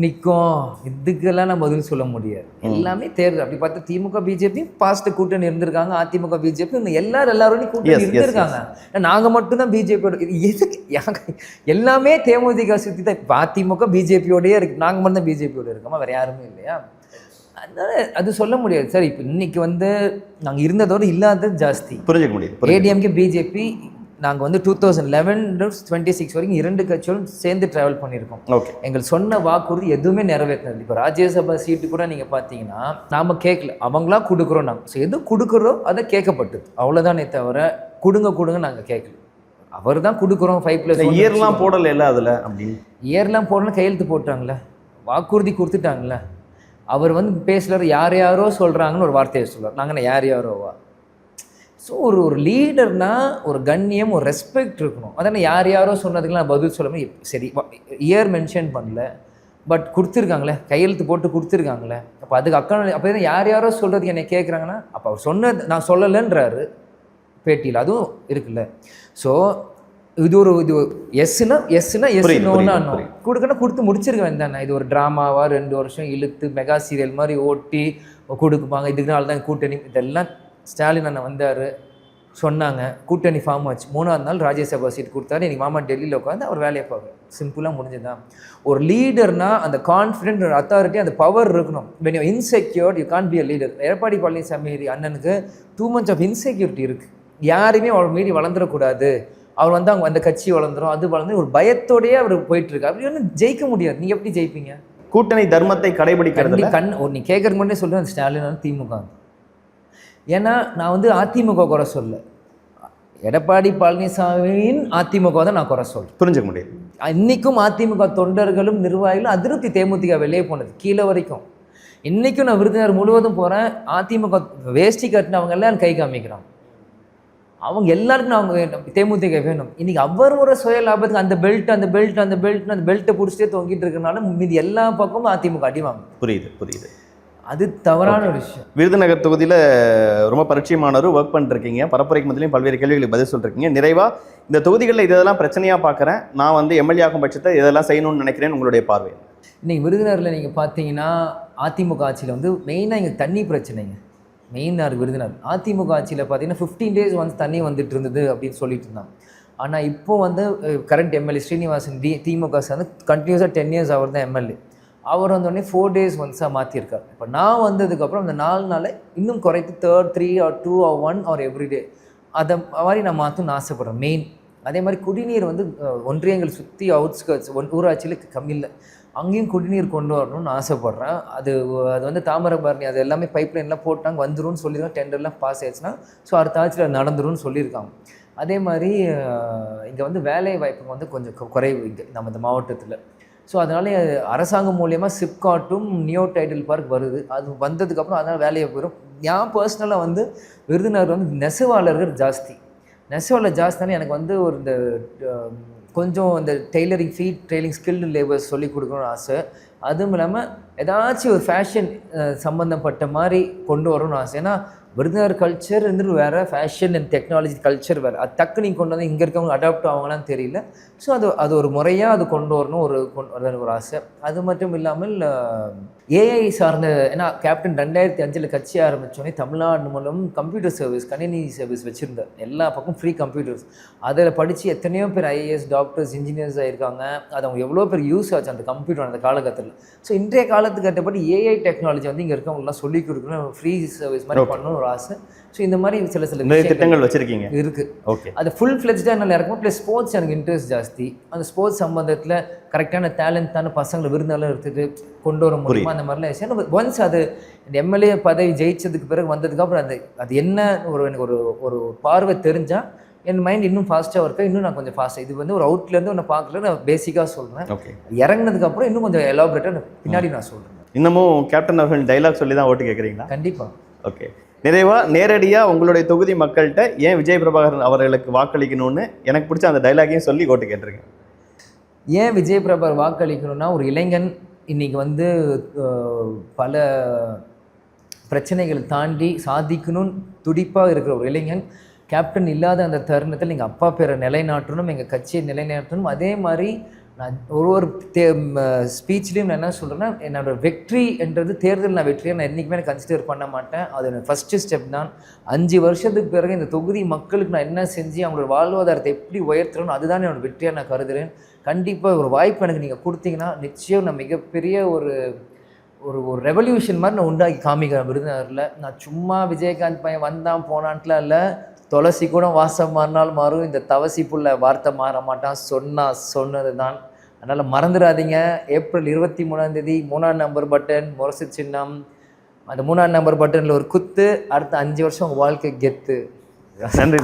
நிற்கும், இதுக்கெல்லாம் நம்ம பதில் சொல்ல முடியாது. எல்லாமே தேர்தல். அப்படி பார்த்தா திமுக பிஜேபி பாஸ்ட் கூட்டணி இருந்திருக்காங்க, அதிமுக பிஜேபி எல்லாரோடையும் கூட்டணி இருந்திருக்காங்க. நாங்கள் மட்டும்தான் பிஜேபியோட. எதுக்கு எல்லாமே தேமுதிக சுற்றி தான். இப்போ அதிமுக பிஜேபியோடயே இருக்கு, நாங்கள் மட்டும் தான் பிஜேபியோட இருக்கோமா, வேறு யாருமே இல்லையா? அதனால அது சொல்ல முடியாது சார். இப்போ இன்னைக்கு வந்து நாங்கள் இருந்ததோடு இல்லாதது ஜாஸ்தி. புரிஞ்சுக்க முடியுது. ஏடிஎம்கே பிஜேபி நாங்கள் வந்து 2011-26 வரைக்கும் 2 கட்சியோடும் சேர்ந்து ட்ராவல் பண்ணியிருக்கோம். ஓகே. எங்கள் சொன்ன வாக்குறுதி எதுவுமே நிறைவேற்றினது. இப்போ ராஜ்யசபா சீட்டு கூட நீங்கள் பார்த்தீங்கன்னா நாம் கேட்கல, அவங்களா கொடுக்குறோம். நாங்கள் ஸோ எது கொடுக்குறோம் அதை கேட்கப்பட்டது, அவ்வளோதானே தவிர கொடுங்க நாங்கள் கேட்கல. அவர் தான் கொடுக்குறோம் 5+1 இயர்லாம் போடலை இல்லை அதில் அப்படின்னு. இயர்லாம் போடலாம், கையெழுத்து போட்டாங்களே, வாக்குறுதி கொடுத்துட்டாங்களே. அவர் வந்து பேசுகிறார், யார் யாரோ சொல்கிறாங்கன்னு ஒரு வார்த்தையை சொல்கிறார். நாங்கள் யாரோவா? ஸோ ஒரு லீடர்னால் ஒரு கண்ணியம், ஒரு ரெஸ்பெக்ட் இருக்கணும். அதானே யார் யாரோ சொன்னதுக்கெல்லாம் நான் பதில் சொல்லாமல் சரி இயர் மென்ஷன் பண்ணல, பட் கொடுத்துருக்காங்களே, கையெழுத்து போட்டு கொடுத்துருக்காங்களே. அப்போ அதுக்கு அப்போ தான் யாரோ சொல்கிறதுக்கு என்னை கேட்குறாங்கன்னா, அப்போ அவர் சொன்னது நான் சொல்லலைன்றாரு பேட்டியில், அதுவும் இருக்குல்ல. ஸோ இது எஸ்னா நோன்னா கொடுக்கணும், கொடுத்து முடிச்சிருக்க வேண்டாண்ணா. இது ஒரு ட்ராமாவாக 2 வருஷம் இழுத்து மெகா சீரியல் மாதிரி ஓட்டி கொடுக்குப்பாங்க, இதுக்குனால தான் கூட்டணி. இதெல்லாம் ஸ்டாலின் அண்ணன் வந்தார், சொன்னாங்க, கூட்டணி ஃபார்ம் ஆச்சு. 3ஆவது நாள் ராஜ்யசபா சீட் கொடுத்தாரு. எனக்கு மாமா டெல்லியில் உட்காந்து அவர் வேலையை பார்க்குறாரு. சிம்பிளாக முடிஞ்சுதான். ஒரு லீடர்னால் அந்த கான்ஃபிடென்ட், ஒரு அத்தாரிட்டி, அந்த பவர் இருக்கணும். When you insecured you can't be a leader. Edappadi Palaniswami அண்ணனுக்கு டூ மச் ஆஃப் இன்செக்யூரிட்டி இருக்குது. யாருமே அவர் மீறி வளர்ந்துடக்கூடாது, அவர் வந்து அவங்க அந்த கட்சி வளர்ந்துடும், அது வளர்ந்து ஒரு பயத்தோடையே அவர் போயிட்டுருக்கு. அப்படி ஒன்றும் ஜெயிக்க முடியாது. நீங்கள் எப்படி ஜெயிப்பீங்க? கூட்டணி தர்மத்தை கடைபிடிக்கிறது நீ கேட்குறதுக்கு முன்னே சொல்கிறேன், ஸ்டாலின் திமுக. ஏன்னா நான் வந்து அதிமுக குறை சொல்ல, எடப்பாடி பழனிசாமியின் அதிமுக தான் நான் குறை சொல்கிறேன். புரிஞ்சுக்க முடியும். இன்றைக்கும் அதிமுக தொண்டர்களும் நிர்வாகிகளும் அதிருப்தி. தேமுதிக வெளியே போனது கீழே வரைக்கும். இன்றைக்கும் நான் விருதுநகர் முழுவதும் போகிறேன், அதிமுக வேஷ்டி கட்டினவங்க எல்லாம் கை காமிக்கிறாங்க. அவங்க எல்லாருக்கும் அவங்க தேமுதிக வேணும். இன்றைக்கி அவரோட சுய லாபத்துக்கு அந்த பெல்ட்டை பிடிச்சிட்டே தொங்கிட்டு இருக்கனால மீதி எல்லா பக்கமும் அதிமுக அடிவாங்க. புரியுது. அது தவறான ஒரு விஷயம். விருதுநகர் தொகுதியில் ரொம்ப பரிச்சயமானவர், ஒர்க் பண்ணிருக்கீங்க, பரப்புரைக்கு முதலையும் பல்வேறு கேள்விகளுக்கு பதில் சொல்லிருக்கீங்க. நிறைவாக இந்த தொகுதிகளில் இதெல்லாம் பிரச்சனையாக பார்க்குறேன், நான் வந்து எம்எல்ஏ ஆகும் பட்சத்தை இதெல்லாம் செய்யணும்னு நினைக்கிறேன், உங்களுடைய பார்வை? இன்றைக்கி விருதுநகரில் நீங்கள் பார்த்தீங்கன்னா அதிமுக ஆட்சியில் வந்து மெயினாக இங்கே தண்ணி பிரச்சனைங்க. மெயினாக விருதுநகர் அதிமுக ஆட்சியில் பார்த்தீங்கன்னா 15 days ஒன்ஸ் தண்ணி வந்துட்டு இருந்தது அப்படின்னு சொல்லிட்டு இருந்தாங்க. ஆனால் இப்போ வந்து கரண்ட் எம்எல்ஏ ஸ்ரீனிவாசன் திமுக வந்து கண்டினியூஸாக 10 years அவர் தான் எம்எல்ஏ. அவர் வந்தோடனே 4 days ஒன்ஸாக மாற்றிருக்கார். இப்போ நான் வந்ததுக்கப்புறம் அந்த 4 நாளை இன்னும் குறைத்து 3 or 2 or 1 or எவ்ரிடே அதை மாதிரி நான் மாற்றணும்னு ஆசைப்பட்றேன். மெயின் அதே மாதிரி குடிநீர் வந்து ஒன்றியங்கள் சுற்றி அவுட்ஸ்கர்ட்ஸ் ஊராட்சியில் கம்மி இல்லை, அங்கேயும் குடிநீர் கொண்டு வரணும்னு ஆசைப்பட்றேன். அது வந்து தாமிரபரணி அது எல்லாமே பைப்லைன்லாம் போட்டாங்க, வந்துடும் சொல்லியிருக்காங்க. டெண்டர்லாம் பாஸ் ஆயிடுச்சுன்னா ஸோ அடுத்த ஆட்சியில் நடந்துரும்னு சொல்லியிருக்காங்க. அதே மாதிரி இங்கே வந்து வேலை வாய்ப்பு வந்து கொஞ்சம் குறைவு இங்கே நம்ம இந்த மாவட்டத்தில். ஸோ அதனால் அரசாங்கம் மூலியமாக சிப்காட்டும் நியோ டைடல் பார்க் வருது. அது வந்ததுக்கப்புறம் அதனால் வேலையை போயிடும். நான் பர்சனலாக வந்து விருதுநகர் வந்து நெசவாளர்கள் ஜாஸ்தினால எனக்கு வந்து ஒரு இந்த கொஞ்சம் இந்த டெய்லரிங் ட்ரெயிலிங் ஸ்கில்டு லேபர்ஸ் சொல்லி கொடுக்கணும்னு ஆசை. அதுவும் இல்லாமல் ஏதாச்சும் ஒரு ஃபேஷன் சம்மந்தப்பட்ட மாதிரி கொண்டு வரணும்னு ஆசை. ஏன்னா விருதுநகர் கல்ச்சர் இருந்துட்டு வேறு, ஃபேஷன் அண்ட் டெக்னாலஜி கல்ச்சர் வேறு. அது டக்கு நீங்கள் கொண்டு வந்து இங்கே இருக்கவங்க அடாப்ட் ஆவாங்களான்னு தெரியல. ஸோ அது ஒரு முறையாக அது கொண்டு வரணும் ஒரு ஆசை. அது மட்டும் இல்லாமல் ஏஐ சார்ந்த, ஏன்னா கேப்டன் 2005 கட்சி ஆரம்பித்தோடனே தமிழ்நாடு மூலம் கம்ப்யூட்டர் சர்வீஸ், கணினி சர்வீஸ் வச்சுருந்தார். எல்லா பக்கம் ஃப்ரீ கம்ப்யூட்டர்ஸ். அதில் படித்து எத்தனையோ பேர் ஐஏஎஸ், டாக்டர்ஸ், இன்ஜினியர்ஸ் ஆகியிருக்காங்க. அது அவங்க எவ்வளோ பேர் யூஸ் ஆச்சு அந்த கம்ப்யூட்டர் அந்த காலகட்டத்தில். ஸோ இன்றைய காலத்துக்கு கட்டப்படி ஏஐ டெக்னாலஜி வந்து இங்கே இருக்கவங்களாம் சொல்லிக் கொடுக்கணும், ஃப்ரீ சர்வீஸ் மாதிரி பண்ணணும் ஒரு ஆசை. ஸோ இந்த மாதிரி சில திட்டங்கள் வச்சுருக்கீங்க இருக்குது. ஓகே, அது ஃபுல் ஃப்ளெஜ்டாக என்னால் இருக்கும். ப்ளஸ் ஸ்போர்ட்ஸ் எனக்கு இன்ட்ரெஸ்ட் ஜாஸ்தி. அந்த ஸ்போர்ட்ஸ் சம்மந்தத்தில் கரெக்டான டேலண்டான பசங்களை விருந்தாலும் எடுத்துகிட்டு கொண்டு வர முடியுமா அந்த மாதிரிலாம் விஷயம். ஒன்ஸ் அது இந்த எம்எல்ஏ பதவி ஜெயிச்சதுக்கு பிறகு வந்ததுக்கப்புறம் அது என்ன எனக்கு ஒரு பார்வை தெரிஞ்சால் என் மைண்ட் இன்னும் ஃபாஸ்ட்டாக இருக்கா, இன்னும் நான் கொஞ்சம் ஃபாஸ்ட்டாக. இது வந்து ஒரு அவுட்லேருந்து ஒன்று பார்க்கல, நான் பேசிக்காக சொல்கிறேன். ஓகே, இறங்கினதுக்கப்புறம் இன்னும் கொஞ்சம் எலாபரேட்டாக பின்னாடி நான் சொல்கிறேன். இன்னமும் கேப்டன் அவர்கள் டைலாக் சொல்லி தான் ஓட்டு கேட்குறீங்களா? கண்டிப்பாக. ஓகே, நிறைவாக நேரடியாக உங்களுடைய தொகுதி மக்கள்கிட்ட ஏன் விஜய் பிரபாகரன் அவர்களுக்கு வாக்களிக்கணும்னு எனக்கு பிடிச்ச அந்த டைலாகையும் சொல்லி ஓட்டு கேட்டிருக்கேன். ஏன் விஜய் பிரபாகர் வாக்களிக்கணும்னா, ஒரு இளைஞன் இன்றைக்கி வந்து பல பிரச்சனைகளை தாண்டி சாதிக்கணும்னு துடிப்பாக இருக்கிற ஒரு இளைஞன் கேப்டன் இல்லாத அந்த தருணத்தில் எங்கள் அப்பா பேரை நிலைநாட்டணும், எங்கள் கட்சியை நிலைநாட்டணும். அதே மாதிரி நான் ஒரு ஸ்பீச்லேயும் நான் என்ன சொல்கிறேன்னா, என்னோட வெற்றி என்றது தேர்தல் நான் வெற்றியை நான் என்றைக்குமே நான் கன்சிடர் பண்ண மாட்டேன். அது எனக்கு ஃபஸ்ட்டு ஸ்டெப் தான். 5 வருஷத்துக்கு பிறகு இந்த தொகுதி மக்களுக்கு நான் என்ன செஞ்சு அவங்களோட வாழ்வாதாரத்தை எப்படி உயர்த்துறேன்னு அதுதான் என்னோட வெற்றியாக நான் கருதுகிறேன். கண்டிப்பாக ஒரு வாய்ப்பு எனக்கு நீங்கள் கொடுத்தீங்கன்னா நிச்சயம் நான் மிகப்பெரிய ஒரு ஒரு ஒரு ரெவல்யூஷன் மாதிரி நான் உண்டாக்கி காமிக்கிறேன் விருதுநகரில். நான் சும்மா விஜயகாந்த் பையன் வந்தான் போனான்ட்டுலாம் இல்லை. துளசி கூட வாசம் மாறினால் மாறும், இந்த தவசி புள்ள வார்த்தை மாற மாட்டான், சொன்னது தான். அதனால் மறந்துடாதீங்க. ஏப்ரல் 23ஆம் தேதி 3ஆம் நம்பர் பட்டன் முரசு சின்னம். அந்த 3ஆம் நம்பர் பட்டனில் ஒரு குத்து. அடுத்த 5 வருஷம் உங்கள் வாழ்க்கை கெத்து. நன்றி.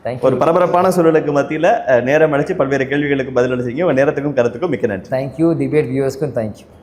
தேங்க்யூ. ஒரு பரபரப்பான சூழலுக்கு மத்தியில் நேரம் அழைச்சி பல்வேறு கேள்விகளுக்கு பதிலளிச்சிங்க. உங்கள் நேரத்துக்கும் கருத்துக்கும் மிக்க நன்றி. தேங்க்யூ. டிபேட் வியூவர்ஸ்க்கும் தேங்க்யூ.